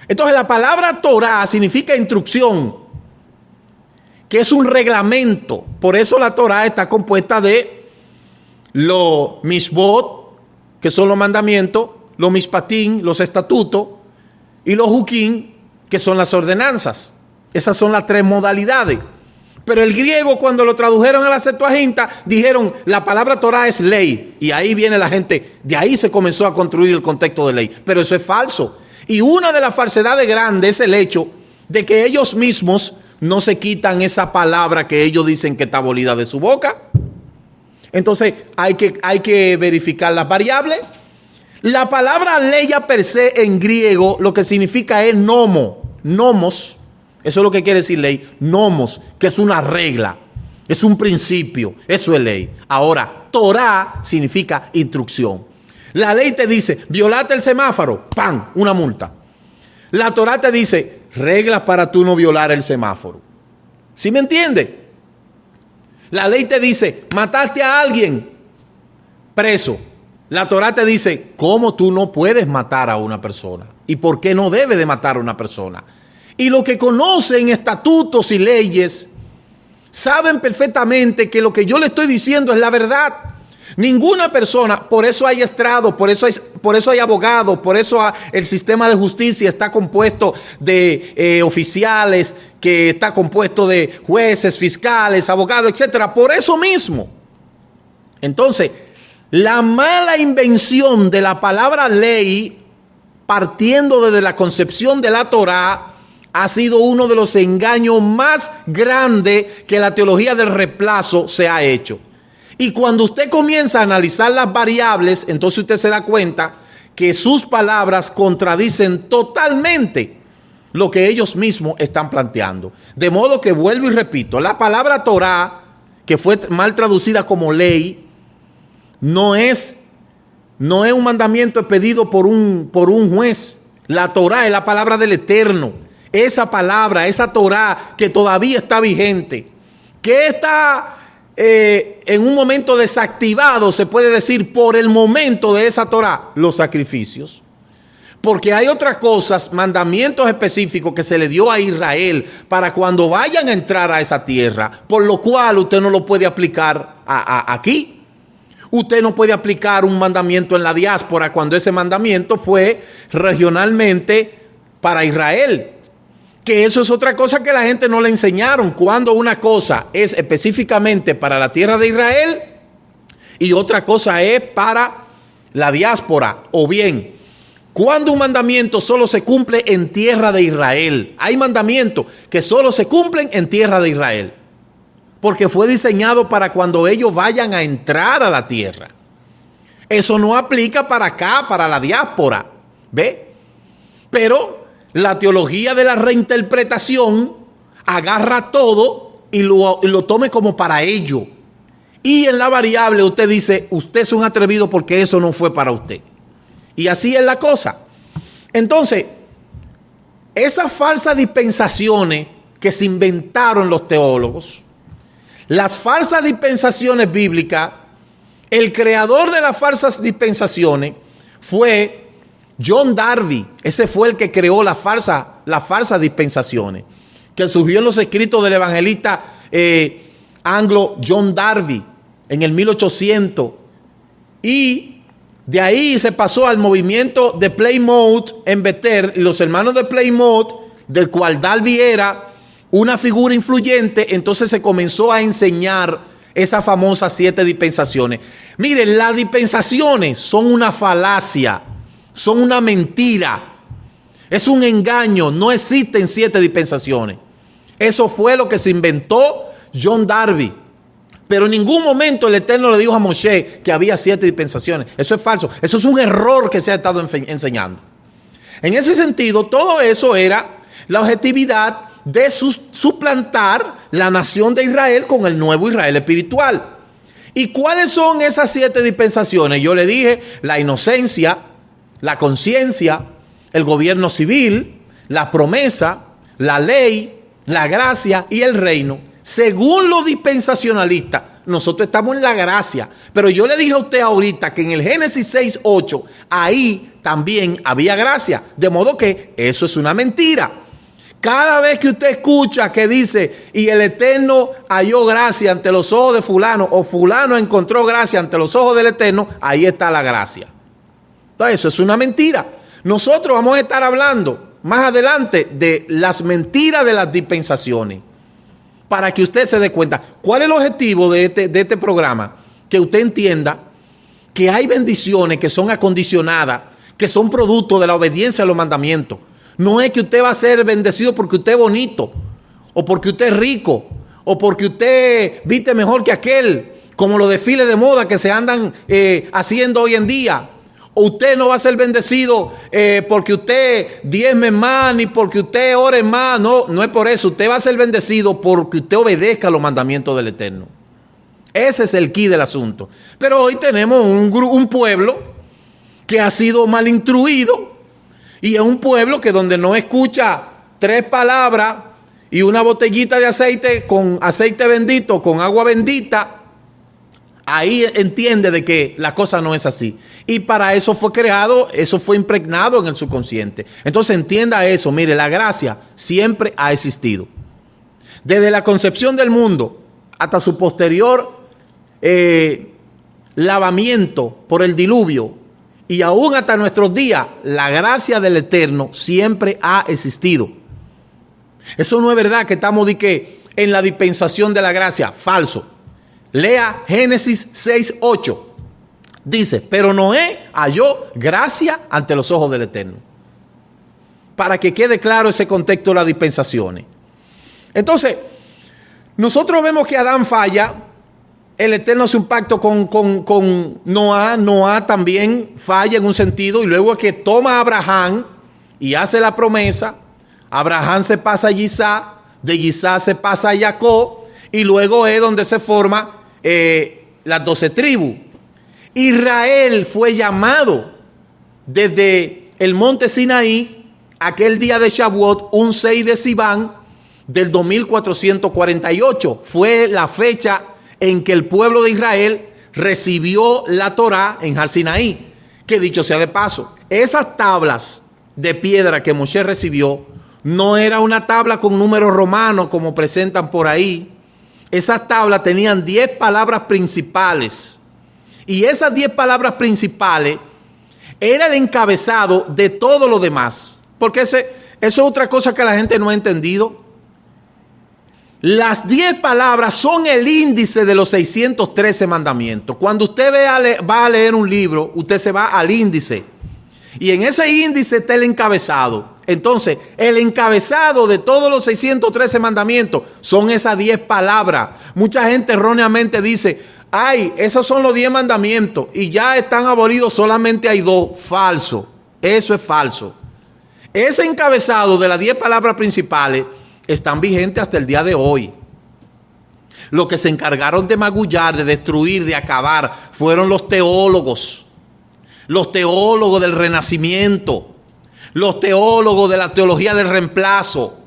Entonces la palabra Torah significa instrucción, que es un reglamento. Por eso la Torah está compuesta de los mishbot, que son los mandamientos, los mishpatim, los estatutos, y los hukim, que son las ordenanzas. Esas son las tres modalidades. Pero el griego, cuando lo tradujeron a la Septuaginta, dijeron la palabra Torah es ley. Y ahí viene la gente, de ahí se comenzó a construir el contexto de ley. Pero eso es falso. Y una de las falsedades grandes es el hecho de que ellos mismos no se quitan esa palabra que ellos dicen que está abolida de su boca. Entonces hay que verificar las variables. La palabra leia per se en griego lo que significa es nomo, nomos. Eso es lo que quiere decir ley, nomos, que es una regla, es un principio, eso es ley. Ahora, Torah significa instrucción. La ley te dice, violaste el semáforo, ¡pam!, una multa. La Torah te dice, reglas para tú no violar el semáforo. ¿Sí me entiende? La ley te dice, mataste a alguien, preso. La Torah te dice, ¿cómo tú no puedes matar a una persona? ¿Y por qué no debes de matar a una persona? Y los que conocen estatutos y leyes saben perfectamente que lo que yo le estoy diciendo es la verdad. Ninguna persona, por eso hay estrados, por eso hay abogados, por eso el sistema de justicia está compuesto de oficiales, que está compuesto de jueces, fiscales, abogados, etcétera. Por eso mismo. Entonces, la mala invención de la palabra ley, partiendo desde la concepción de la Torah, ha sido uno de los engaños más grandes que la teología del reemplazo se ha hecho. Y cuando usted comienza a analizar las variables, entonces usted se da cuenta que sus palabras contradicen totalmente lo que ellos mismos están planteando. De modo que vuelvo y repito, la palabra Torah, que fue mal traducida como ley, no es un mandamiento expedido por un juez. La Torah es la palabra del Eterno. Esa palabra, esa Torah que todavía está vigente, que está en un momento desactivado, se puede decir, por el momento de esa Torah, los sacrificios. Porque hay otras cosas, mandamientos específicos que se le dio a Israel para cuando vayan a entrar a esa tierra, por lo cual usted no lo puede aplicar aquí. Usted no puede aplicar un mandamiento en la diáspora cuando ese mandamiento fue regionalmente para Israel. Que eso es otra cosa que la gente no le enseñaron. Cuando una cosa es específicamente para la tierra de Israel y otra cosa es para la diáspora. O bien, cuando un mandamiento solo se cumple en tierra de Israel. Hay mandamientos que solo se cumplen en tierra de Israel. Porque fue diseñado para cuando ellos vayan a entrar a la tierra. Eso no aplica para acá, para la diáspora. ¿Ve? Pero la teología de la reinterpretación agarra todo y lo tome como para ello. Y en la variable usted dice, usted es un atrevido porque eso no fue para usted. Y así es la cosa. Entonces, esas falsas dispensaciones que se inventaron los teólogos, las falsas dispensaciones bíblicas, el creador de las falsas dispensaciones fue John Darby. Ese fue el que creó las falsas dispensaciones, que surgió en los escritos del evangelista anglo John Darby en el 1800. Y de ahí se pasó al movimiento de Plymouth en Bethel, y los hermanos de Plymouth, del cual Darby era una figura influyente. Entonces se comenzó a enseñar esas famosas 7 dispensaciones. Miren, las dispensaciones son una falacia. Son una mentira. Es un engaño. No existen 7 dispensaciones. Eso fue lo que se inventó John Darby Pero en ningún momento el Eterno le dijo a Moshe que había 7 dispensaciones. Eso es falso. Eso es un error que se ha estado enseñando. En ese sentido, todo eso era la objetividad de suplantar la nación de Israel con el nuevo Israel espiritual. ¿Y cuáles son esas 7 dispensaciones? Yo le dije: la inocencia, la conciencia, el gobierno civil, la promesa, la ley, la gracia y el reino. Según los dispensacionalistas, nosotros estamos en la gracia. Pero yo le dije a usted ahorita que en el Génesis 6:8, ahí también había gracia. De modo que eso es una mentira. Cada vez que usted escucha que dice: y el Eterno halló gracia ante los ojos de fulano, o fulano encontró gracia ante los ojos del Eterno, ahí está la gracia. Entonces, eso es una mentira. Nosotros vamos a estar hablando más adelante de las mentiras de las dispensaciones, para que usted se dé cuenta. ¿Cuál es el objetivo de este programa? Que usted entienda que hay bendiciones que son acondicionadas, que son producto de la obediencia a los mandamientos. No es que usted va a ser bendecido porque usted es bonito, o porque usted es rico, o porque usted viste mejor que aquel, como los desfiles de moda que se andan haciendo hoy en día. O usted no va a ser bendecido porque usted diezme más, ni porque usted ore más. No, no es por eso. Usted va a ser bendecido porque usted obedezca a los mandamientos del Eterno. Ese es el quid del asunto. Pero hoy tenemos un pueblo que ha sido mal instruido, y es un pueblo que donde no escucha 3 palabras y una botellita de aceite con aceite bendito, con agua bendita, ahí entiende de que la cosa no es así. Y para eso fue creado, eso fue impregnado en el subconsciente. Entonces entienda eso. Mire, la gracia siempre ha existido. Desde la concepción del mundo hasta su posterior lavamiento por el diluvio, y aún hasta nuestros días, la gracia del Eterno siempre ha existido. Eso no es verdad que estamos en la dispensación de la gracia. Falso. Lea Génesis 6:8. Dice: pero Noé halló gracia ante los ojos del Eterno. Para que quede claro ese contexto de las dispensaciones. Entonces, nosotros vemos que Adán falla. El Eterno hace un pacto con Noah. Noah también falla en un sentido. Y luego es que toma a Abraham y hace la promesa. Abraham se pasa a Isaac. De Isaac se pasa a Jacob. Y luego es donde se forma las 12 tribus. Israel fue llamado desde el monte Sinaí, aquel día de Shavuot, un 6 de Sivan del 2448. Fue la fecha en que el pueblo de Israel recibió la Torá en Har Sinaí. Que dicho sea de paso, esas tablas de piedra que Moshe recibió no era una tabla con números romanos como presentan por ahí. Esas tablas tenían 10 palabras principales. Y esas 10 palabras principales era el encabezado de todo lo demás. Porque eso es otra cosa que la gente no ha entendido. Las 10 palabras son el índice de los 613 mandamientos. Cuando usted va a leer un libro, usted se va al índice. Y en ese índice está el encabezado. Entonces, el encabezado de todos los 613 mandamientos son esas 10 palabras. Mucha gente erróneamente dice: ay, esos son los 10 mandamientos y ya están abolidos, solamente hay 2. Falso. Eso es falso. Ese encabezado de las 10 palabras principales están vigentes hasta el día de hoy. Los que se encargaron de magullar, de destruir, de acabar, fueron los teólogos. Los teólogos del Renacimiento. Los teólogos de la teología del reemplazo.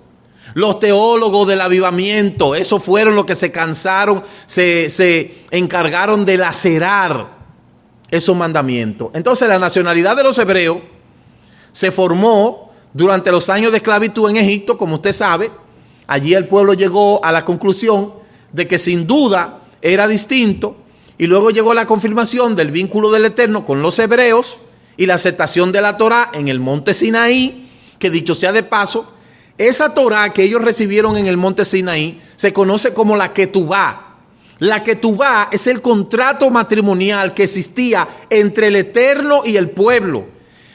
Los teólogos del avivamiento. Esos fueron los que se cansaron, se encargaron de lacerar esos mandamientos. Entonces, la nacionalidad de los hebreos se formó durante los años de esclavitud en Egipto, como usted sabe. Allí el pueblo llegó a la conclusión de que sin duda era distinto, y luego llegó la confirmación del vínculo del Eterno con los hebreos y la aceptación de la Torá en el monte Sinaí, que dicho sea de paso, esa Torá que ellos recibieron en el monte Sinaí se conoce como la Ketubá. La Ketubá es el contrato matrimonial que existía entre el Eterno y el pueblo.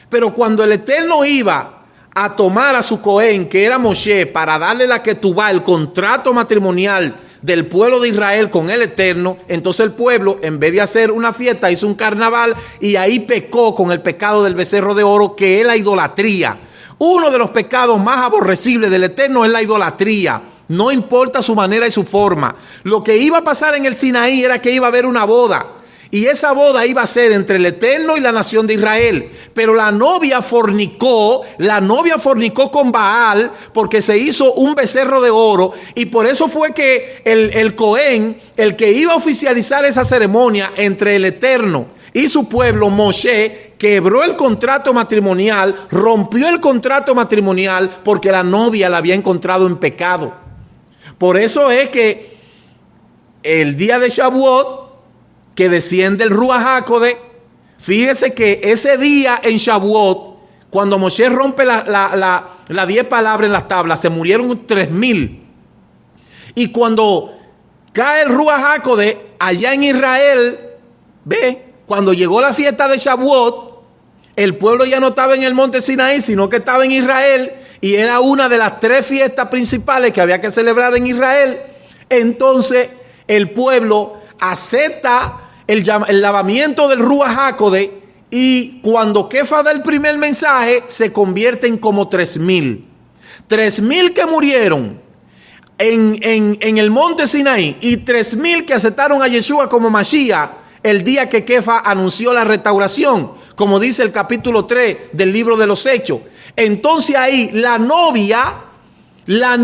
Pero cuando el Eterno iba a tomar a su Cohen, que era Moshe, para darle la Ketubá, el contrato matrimonial del pueblo de Israel con el Eterno. Entonces el pueblo, en vez de hacer una fiesta, hizo un carnaval y ahí pecó con el pecado del becerro de oro, que es la idolatría. Uno de los pecados más aborrecibles del Eterno es la idolatría. No importa su manera y su forma. Lo que iba a pasar en el Sinaí era que iba a haber una boda. Y esa boda iba a ser entre el Eterno y la nación de Israel. Pero la novia fornicó con Baal porque se hizo un becerro de oro. Y por eso fue que el Cohen, el que iba a oficializar esa ceremonia entre el Eterno y su pueblo, Moshe, quebró el contrato matrimonial, rompió el contrato matrimonial porque la novia la había encontrado en pecado. Por eso es que el día de Shavuot, que desciende el Ruach HaKodesh, fíjese que ese día en Shavuot, cuando Moshe rompe las 10 palabras en las tablas, se murieron 3,000. Y cuando cae el Ruach HaKodesh allá en Israel, cuando llegó la fiesta de Shavuot, el pueblo ya no estaba en el monte Sinaí, sino que estaba en Israel, y era una de las 3 fiestas principales que había que celebrar en Israel. Entonces el pueblo acepta el lavamiento del Ruach HaKodesh, y cuando Kefa da el primer mensaje, se convierten como 3,000. 3,000 que murieron en el monte Sinaí y 3,000 que aceptaron a Yeshua como Mashiach el día que Kefa anunció la restauración, como dice el capítulo 3 del libro de los Hechos. Entonces ahí la novia, la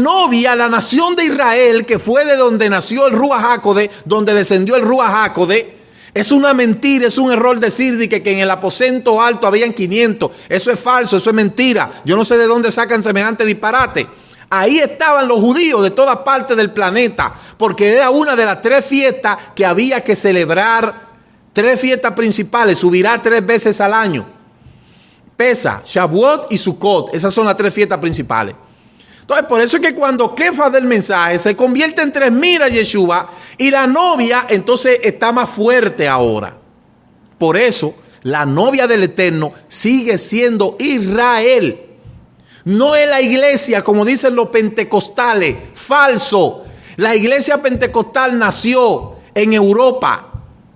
nación de Israel, que fue de donde nació el Ruach HaKodesh, donde descendió el Ruach HaKodesh, es una mentira, es un error decir que en el aposento alto habían 500. Eso es falso, eso es mentira. Yo no sé de dónde sacan semejante disparate. Ahí estaban los judíos de todas partes del planeta, porque era una de las 3 fiestas que había que celebrar, 3 fiestas principales. Subirá 3 veces al año: Pesach, Shavuot y Sukkot. Esas son las 3 fiestas principales. Entonces, por eso es que cuando Kefa del mensaje se convierte en 3,000 a Yeshua, y la novia entonces está más fuerte ahora. Por eso la novia del Eterno sigue siendo Israel. No es la iglesia, como dicen los pentecostales. Falso. La iglesia pentecostal nació en Europa.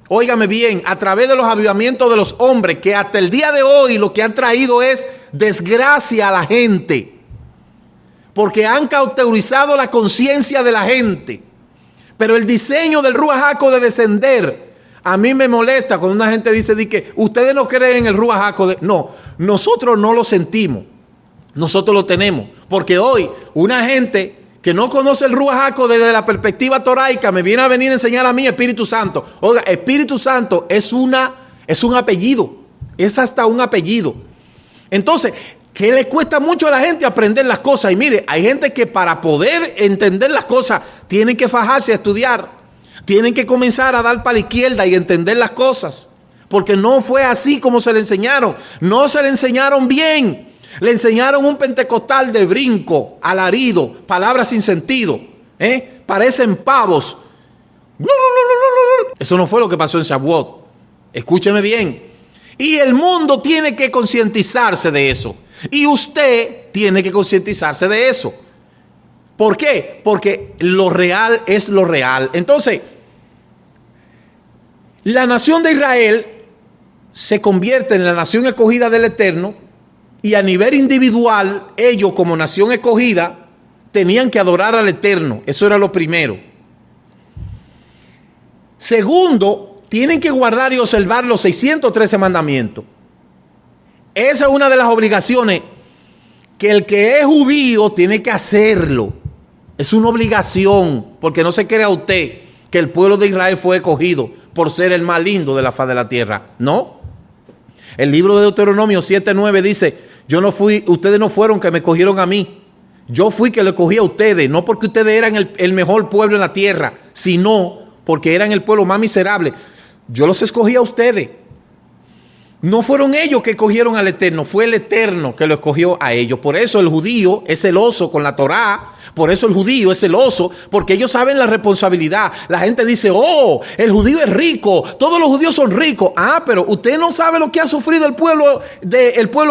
Óigame bien, a través de los avivamientos de los hombres, que hasta el día de hoy lo que han traído es desgracia a la gente, porque han cauterizado la conciencia de la gente. Pero el diseño del Ruach HaKodesh de descender, a mí me molesta cuando una gente dice que ustedes no creen en el Ruach HaKodesh. No, nosotros no lo sentimos, nosotros lo tenemos. Porque hoy una gente que no conoce el Ruach HaKodesh desde la perspectiva toraica me viene a venir a enseñar a mí Espíritu Santo. Oiga, Espíritu Santo es un apellido, es hasta un apellido. Entonces, ¿qué le cuesta mucho a la gente aprender las cosas? Y mire, hay gente que para poder entender las cosas tienen que fajarse a estudiar. Tienen que comenzar a dar para la izquierda y entender las cosas. Porque no fue así como se le enseñaron. No se le enseñaron bien. Le enseñaron un pentecostal de brinco, alarido, palabras sin sentido. Parecen pavos. Eso no fue lo que pasó en Shavuot. Escúcheme bien. Y el mundo tiene que concientizarse de eso. Y usted tiene que concientizarse de eso. ¿Por qué? Porque lo real es lo real. Entonces, la nación de Israel se convierte en la nación escogida del Eterno, y a nivel individual, ellos como nación escogida tenían que adorar al Eterno. Eso era lo primero. Segundo, tienen que guardar y observar los 613 mandamientos. Esa es una de las obligaciones que el que es judío tiene que hacerlo. Es una obligación, porque no se crea usted que el pueblo de Israel fue escogido por ser el más lindo de la faz de la tierra. No. El libro de Deuteronomio 7:9 dice: yo no fui, ustedes no fueron que me escogieron a mí. Yo fui que lo escogí a ustedes, no porque ustedes eran el mejor pueblo en la tierra, sino porque eran el pueblo más miserable. Yo los escogí a ustedes. No fueron ellos que escogieron al Eterno, fue el Eterno que lo escogió a ellos. Por eso el judío es celoso con la Torá. Por eso el judío es celoso, porque ellos saben la responsabilidad. La gente dice: oh, el judío es rico, todos los judíos son ricos. Ah, pero usted no sabe lo que ha sufrido el pueblo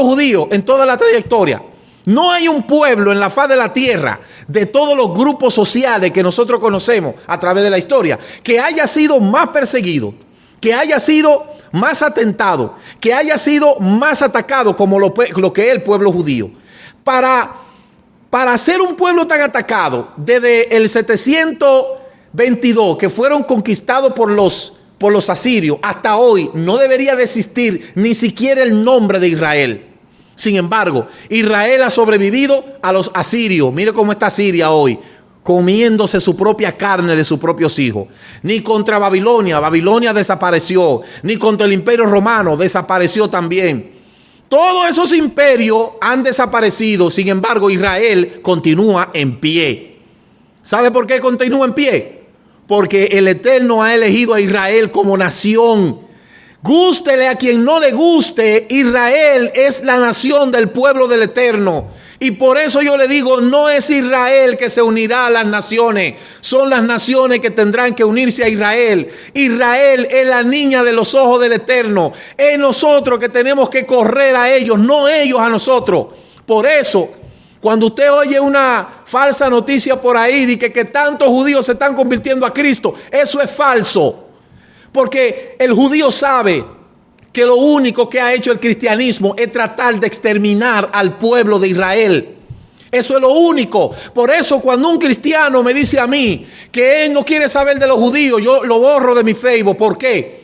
judío en toda la trayectoria. No hay un pueblo en la faz de la tierra de todos los grupos sociales que nosotros conocemos a través de la historia, que haya sido más perseguido, que haya sido más atentado, que haya sido más atacado como lo que es el pueblo judío. Para ser un pueblo tan atacado, desde el 722, que fueron conquistados por los asirios, hasta hoy, no debería de existir ni siquiera el nombre de Israel. Sin embargo, Israel ha sobrevivido a los asirios. Mire cómo está Siria hoy, comiéndose su propia carne de sus propios hijos. Ni contra Babilonia desapareció, ni contra el imperio romano desapareció también. Todos esos imperios han desaparecido. Sin embargo, Israel continúa en pie. ¿Sabe por qué continúa en pie? Porque el Eterno ha elegido a Israel como nación. Gústele a quien no le guste, Israel es la nación del pueblo del Eterno. Y por eso yo le digo, no es Israel que se unirá a las naciones, son las naciones que tendrán que unirse a Israel. Israel es la niña de los ojos del Eterno. Es nosotros que tenemos que correr a ellos, no ellos a nosotros. Por eso, cuando usted oye una falsa noticia por ahí de que tantos judíos se están convirtiendo a Cristo, eso es falso. Porque el judío sabe que lo único que ha hecho el cristianismo es tratar de exterminar al pueblo de Israel. Eso es lo único. Por eso cuando un cristiano me dice a mí que él no quiere saber de los judíos, yo lo borro de mi Facebook. ¿Por qué?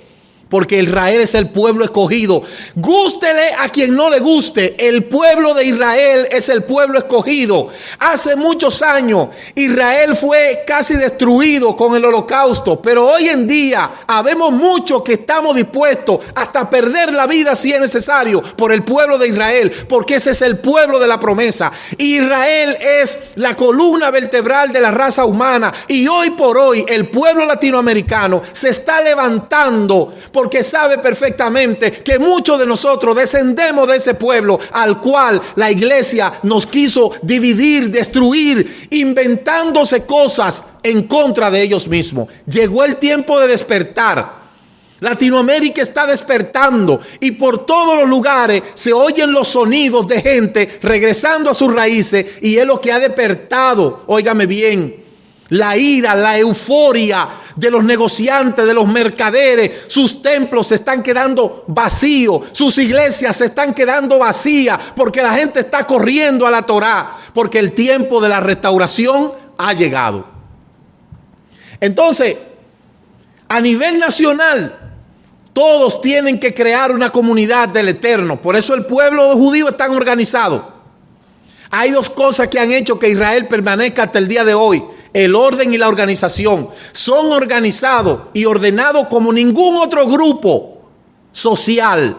Porque Israel es el pueblo escogido. Gústele a quien no le guste, el pueblo de Israel es el pueblo escogido. Hace muchos años Israel fue casi destruido con el holocausto, pero hoy en día habemos muchos que estamos dispuestos hasta perder la vida si es necesario por el pueblo de Israel, porque ese es el pueblo de la promesa. Israel es la columna vertebral de la raza humana, y hoy por hoy el pueblo latinoamericano se está levantando porque sabe perfectamente que muchos de nosotros descendemos de ese pueblo al cual la iglesia nos quiso dividir, destruir, inventándose cosas en contra de ellos mismos. Llegó el tiempo de despertar. Latinoamérica está despertando y por todos los lugares se oyen los sonidos de gente regresando a sus raíces, y es lo que ha despertado, óigame bien, la ira, la euforia de los negociantes, de los mercaderes. Sus templos se están quedando vacíos, sus iglesias se están quedando vacías, porque la gente está corriendo a la Torá, porque el tiempo de la restauración ha llegado. Entonces, a nivel nacional, todos tienen que crear una comunidad del Eterno. Por eso el pueblo judío está organizado. Hay dos cosas que han hecho que Israel permanezca hasta el día de hoy: el orden y la organización. Son organizados y ordenados como ningún otro grupo social.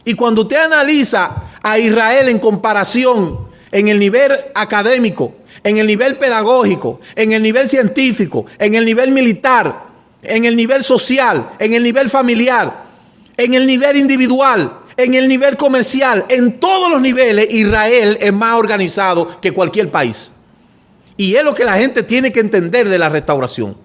Y cuando usted analiza a Israel en comparación en el nivel académico, en el nivel pedagógico, en el nivel científico, en el nivel militar, en el nivel social, en el nivel familiar, en el nivel individual, en el nivel comercial, en todos los niveles, Israel es más organizado que cualquier país. Y es lo que la gente tiene que entender de la restauración.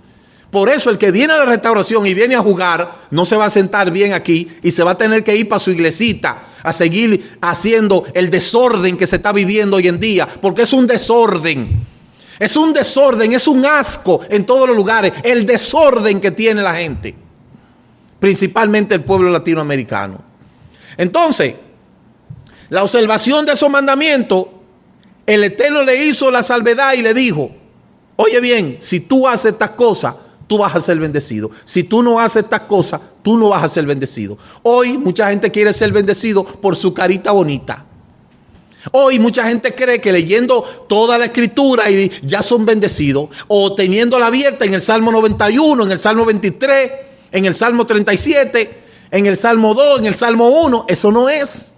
Por eso el que viene a la restauración y viene a jugar, no se va a sentar bien aquí y se va a tener que ir para su iglesita a seguir haciendo el desorden que se está viviendo hoy en día, porque es un desorden. Es un desorden, es un asco en todos los lugares, el desorden que tiene la gente, principalmente el pueblo latinoamericano. Entonces, la observación de esos mandamientos, el Eterno le hizo la salvedad y le dijo: oye bien, si tú haces estas cosas, tú vas a ser bendecido. Si tú no haces estas cosas, tú no vas a ser bendecido. Hoy mucha gente quiere ser bendecido por su carita bonita. Hoy mucha gente cree que leyendo toda la escritura y ya son bendecidos, o teniéndola abierta en el Salmo 91, en el Salmo 23, en el Salmo 37, en el Salmo 2, en el Salmo 1. Eso no es.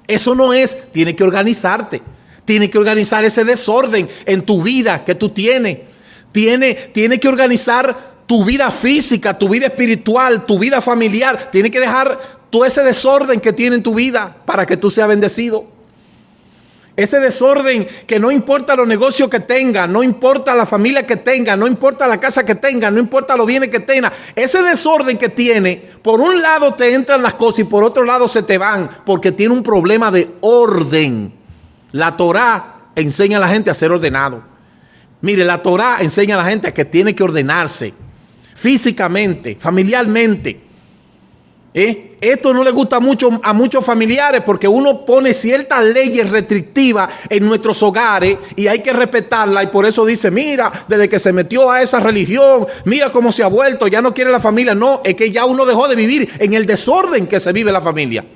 Eso no es. Tienes que organizarte. Tienes que organizar ese desorden en tu vida que tú tienes. Tienes que organizar tu vida física, tu vida espiritual, tu vida familiar. Tienes que dejar todo ese desorden que tiene en tu vida para que tú seas bendecido. Ese desorden que no importa los negocios que tenga, no importa la familia que tenga, no importa la casa que tenga, no importa los bienes que tenga. Ese desorden que tiene, por un lado te entran las cosas y por otro lado se te van, porque tiene un problema de orden. La Torá enseña a la gente a ser ordenado. Mire, la Torá enseña a la gente que tiene que ordenarse físicamente, familiarmente. Esto no le gusta mucho a muchos familiares porque uno pone ciertas leyes restrictivas en nuestros hogares y hay que respetarla, y por eso dice, mira, desde que se metió a esa religión, mira cómo se ha vuelto, ya no quiere la familia. No, es que ya uno dejó de vivir en el desorden que se vive la familia.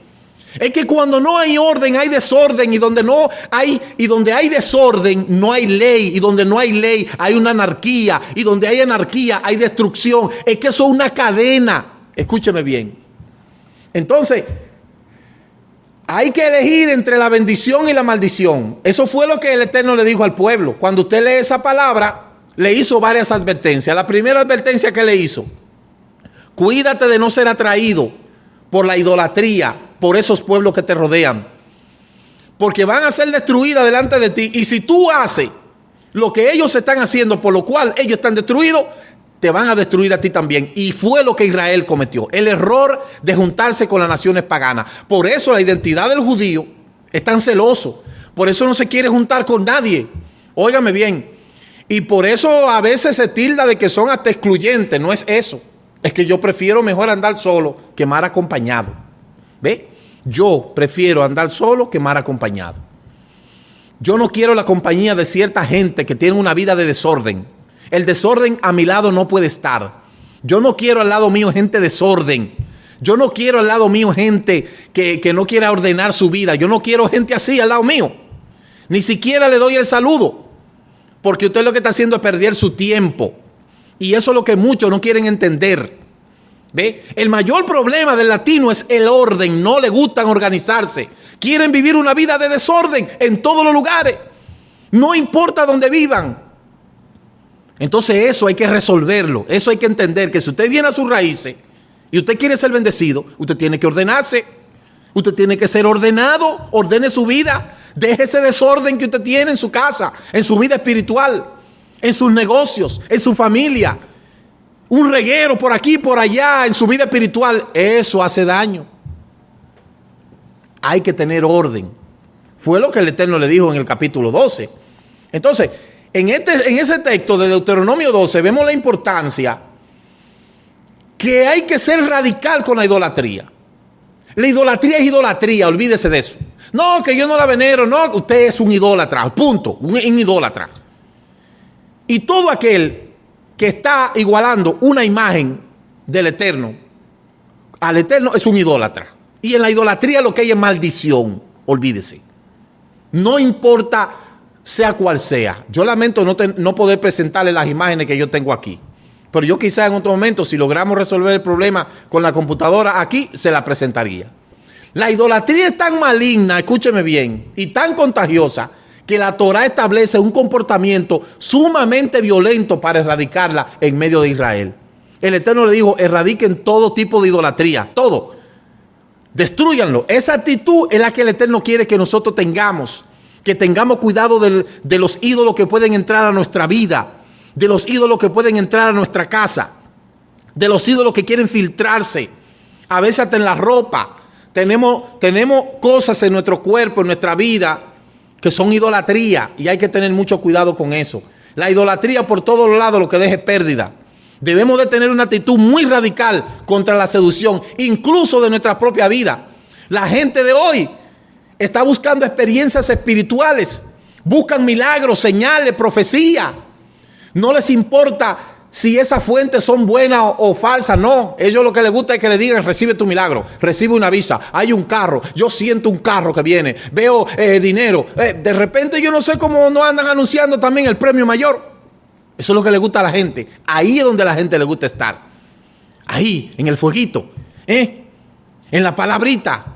Es que cuando no hay orden hay desorden, y donde hay desorden no hay ley, y donde no hay ley hay una anarquía, y donde hay anarquía hay destrucción. Es que eso es una cadena. Escúcheme bien. Entonces, hay que elegir entre la bendición y la maldición. Eso fue lo que el Eterno le dijo al pueblo. Cuando usted lee esa palabra, le hizo varias advertencias. La primera advertencia que le hizo: cuídate de no ser atraído por la idolatría, por esos pueblos que te rodean, porque van a ser destruidas delante de ti. Y si tú haces lo que ellos están haciendo, por lo cual ellos están destruidos, te van a destruir a ti también. Y fue lo que Israel cometió, el error de juntarse con las naciones paganas. Por eso la identidad del judío es tan celoso. Por eso no se quiere juntar con nadie. Óigame bien. Y por eso a veces se tilda de que son hasta excluyentes. No es eso. Es que yo prefiero mejor andar solo que mal acompañado. ¿Ve? Yo prefiero andar solo que mal acompañado. Yo no quiero la compañía de cierta gente que tiene una vida de desorden. El desorden a mi lado no puede estar. Yo no quiero al lado mío gente desorden. Yo no quiero al lado mío gente que no quiera ordenar su vida. Yo no quiero gente así al lado mío. Ni siquiera le doy el saludo, porque usted lo que está haciendo es perder su tiempo. Y eso es lo que muchos no quieren entender. ¿Ve? El mayor problema del latino es el orden. No le gustan organizarse. Quieren vivir una vida de desorden en todos los lugares. No importa dónde vivan. Entonces eso hay que resolverlo. Eso hay que entender que si usted viene a sus raíces y usted quiere ser bendecido, usted tiene que ordenarse. Usted tiene que ser ordenado. Ordene su vida. Deje ese desorden que usted tiene en su casa, en su vida espiritual, en sus negocios, en su familia. Un reguero por aquí, por allá, en su vida espiritual. Eso hace daño. Hay que tener orden. Fue lo que el Eterno le dijo en el capítulo 12. Entonces, en ese texto de Deuteronomio 12 vemos la importancia que hay que ser radical con la idolatría. La idolatría es idolatría, olvídese de eso. No, que yo no la venero, no, usted es un idólatra, punto, un idólatra. Y todo aquel que está igualando una imagen del Eterno al Eterno es un idólatra. Y en la idolatría lo que hay es maldición, olvídese. No importa sea cual sea. Yo lamento no poder presentarle las imágenes que yo tengo aquí. Pero yo quizá en otro momento, si logramos resolver el problema con la computadora aquí, se la presentaría. La idolatría es tan maligna, escúcheme bien, y tan contagiosa, que la Torá establece un comportamiento sumamente violento para erradicarla en medio de Israel. El Eterno le dijo: erradiquen todo tipo de idolatría, todo. Destrúyanlo. Esa actitud es la que el Eterno quiere que nosotros tengamos. Que tengamos cuidado de los ídolos que pueden entrar a nuestra vida, de los ídolos que pueden entrar a nuestra casa, de los ídolos que quieren filtrarse, a veces hasta en la ropa. Tenemos cosas en nuestro cuerpo, en nuestra vida, que son idolatría, y hay que tener mucho cuidado con eso. La idolatría por todos los lados lo que deja es pérdida. Debemos de tener una actitud muy radical contra la seducción, incluso de nuestra propia vida. La gente de hoy está buscando experiencias espirituales, buscan milagros, señales, profecía. No les importa si esas fuentes son buenas o falsas, no. Ellos lo que les gusta es que le digan: recibe tu milagro, recibe una visa, hay un carro, yo siento un carro que viene, veo dinero. De repente yo no sé cómo no andan anunciando también el premio mayor. Eso es lo que le gusta a la gente. Ahí es donde a la gente le gusta estar. Ahí, en el fueguito, en la palabrita,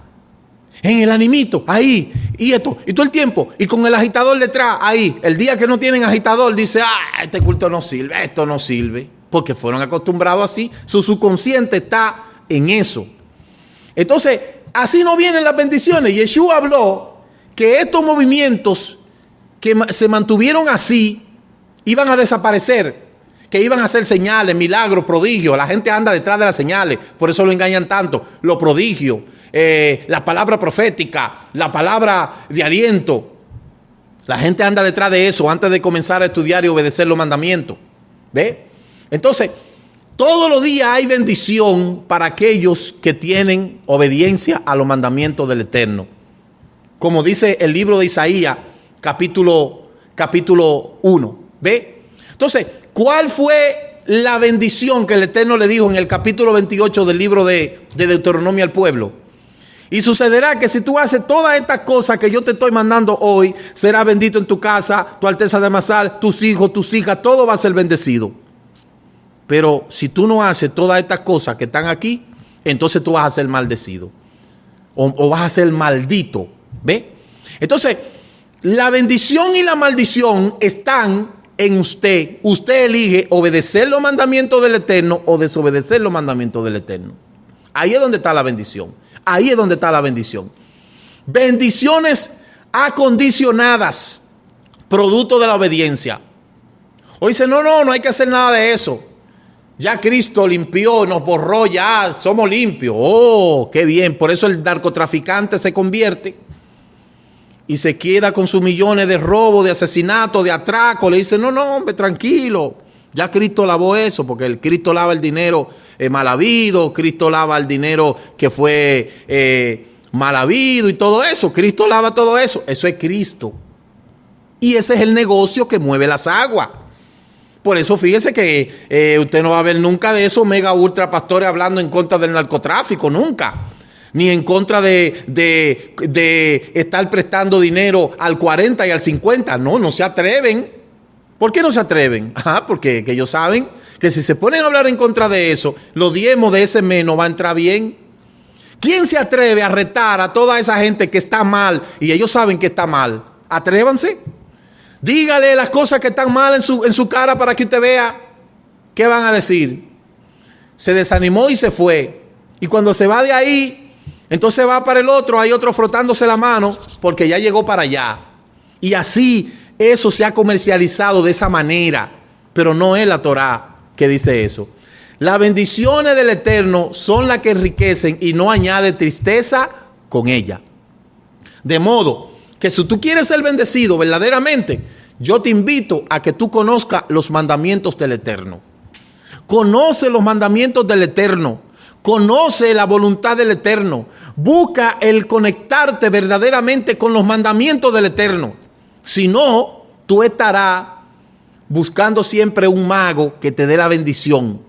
en el animito, ahí, y esto, y todo el tiempo, y con el agitador detrás, ahí. El día que no tienen agitador, dice: este culto no sirve, esto no sirve, porque fueron acostumbrados así. Su subconsciente está en eso. Entonces, así no vienen las bendiciones. Yeshua habló que estos movimientos que se mantuvieron así iban a desaparecer, que iban a hacer señales, milagros, prodigios. La gente anda detrás de las señales, por eso lo engañan tanto. Los prodigios, la palabra profética, la palabra de aliento. La gente anda detrás de eso antes de comenzar a estudiar y obedecer los mandamientos. ¿Ve? Entonces, todos los días hay bendición para aquellos que tienen obediencia a los mandamientos del Eterno. Como dice el libro de Isaías, capítulo 1. ¿Ve? Entonces, ¿cuál fue la bendición que el Eterno le dijo en el capítulo 28 del libro de Deuteronomio al pueblo? Y sucederá que si tú haces todas estas cosas que yo te estoy mandando hoy, será bendito en tu casa, tu alteza de Masal, tus hijos, tus hijas, todo va a ser bendecido. Pero si tú no haces todas estas cosas que están aquí, entonces tú vas a ser maldecido. O vas a ser maldito. ¿Ve? Entonces, la bendición y la maldición están en usted. Usted elige obedecer los mandamientos del Eterno o desobedecer los mandamientos del Eterno. Ahí es donde está la bendición. Ahí es donde está la bendición. Bendiciones acondicionadas, producto de la obediencia. O dice, no hay que hacer nada de eso. Ya Cristo limpió, nos borró, ya somos limpios. Oh, qué bien. Por eso el narcotraficante se convierte y se queda con sus millones de robo, de asesinato, de atraco. Le dice, no, hombre, tranquilo. Ya Cristo lavó eso, porque el Cristo lava el dinero mal habido, Cristo lava el dinero que fue mal habido y todo eso. Cristo lava todo eso. Eso es Cristo. Y ese es el negocio que mueve las aguas. Por eso fíjese que usted no va a ver nunca de esos mega ultra pastores hablando en contra del narcotráfico, nunca. Ni en contra de estar prestando dinero al 40 y al 50. No se atreven. ¿Por qué no se atreven? Porque ellos saben que si se ponen a hablar en contra de eso, los diezmos de ese mes no va a entrar bien. ¿Quién se atreve a retar a toda esa gente que está mal y ellos saben que está mal? Atrévanse. Dígale las cosas que están mal en su cara para que usted vea qué van a decir. Se desanimó y se fue. Y cuando se va de ahí, entonces va para el otro, hay otro frotándose la mano porque ya llegó para allá. Y así eso se ha comercializado de esa manera, pero no es la Torá que dice eso. Las bendiciones del Eterno son las que enriquecen y no añade tristeza con ella. De modo que si tú quieres ser bendecido verdaderamente, yo te invito a que tú conozcas los mandamientos del Eterno. Conoce los mandamientos del Eterno. Conoce la voluntad del Eterno. Busca el conectarte verdaderamente con los mandamientos del Eterno. Si no, tú estarás buscando siempre un mago que te dé la bendición.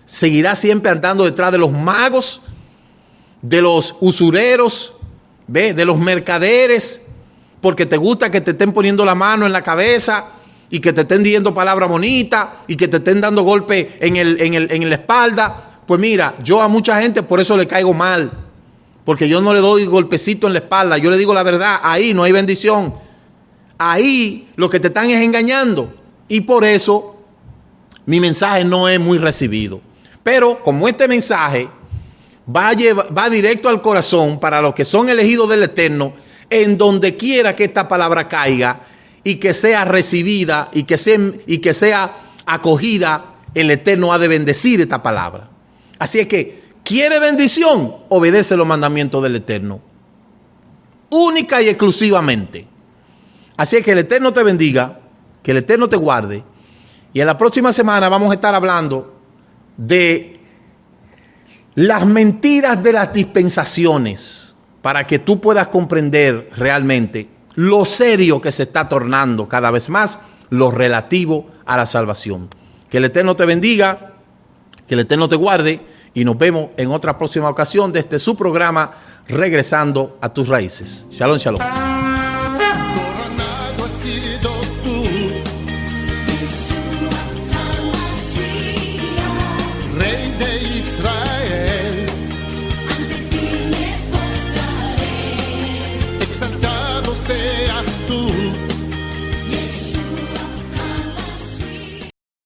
Seguirás siempre andando detrás de los magos, de los usureros, ¿ve? De los mercaderes, porque te gusta que te estén poniendo la mano en la cabeza y que te estén diciendo palabras bonitas y que te estén dando golpes en la espalda. Pues mira, yo a mucha gente por eso le caigo mal, porque yo no le doy golpecito en la espalda, yo le digo la verdad, ahí no hay bendición. Ahí lo que te están es engañando. Y por eso mi mensaje no es muy recibido. Pero como este mensaje va directo al corazón para los que son elegidos del Eterno, en donde quiera que esta palabra caiga y que sea recibida y que sea acogida, el Eterno ha de bendecir esta palabra. Así es que, ¿quiere bendición? Obedece los mandamientos del Eterno. Única y exclusivamente. Así es que el Eterno te bendiga, que el Eterno te guarde. Y en la próxima semana vamos a estar hablando de las mentiras de las dispensaciones, para que tú puedas comprender realmente lo serio que se está tornando cada vez más lo relativo a la salvación. Que el Eterno te bendiga, que el Eterno te guarde y nos vemos en otra próxima ocasión de su programa Regresando a tus Raíces. Shalom, shalom.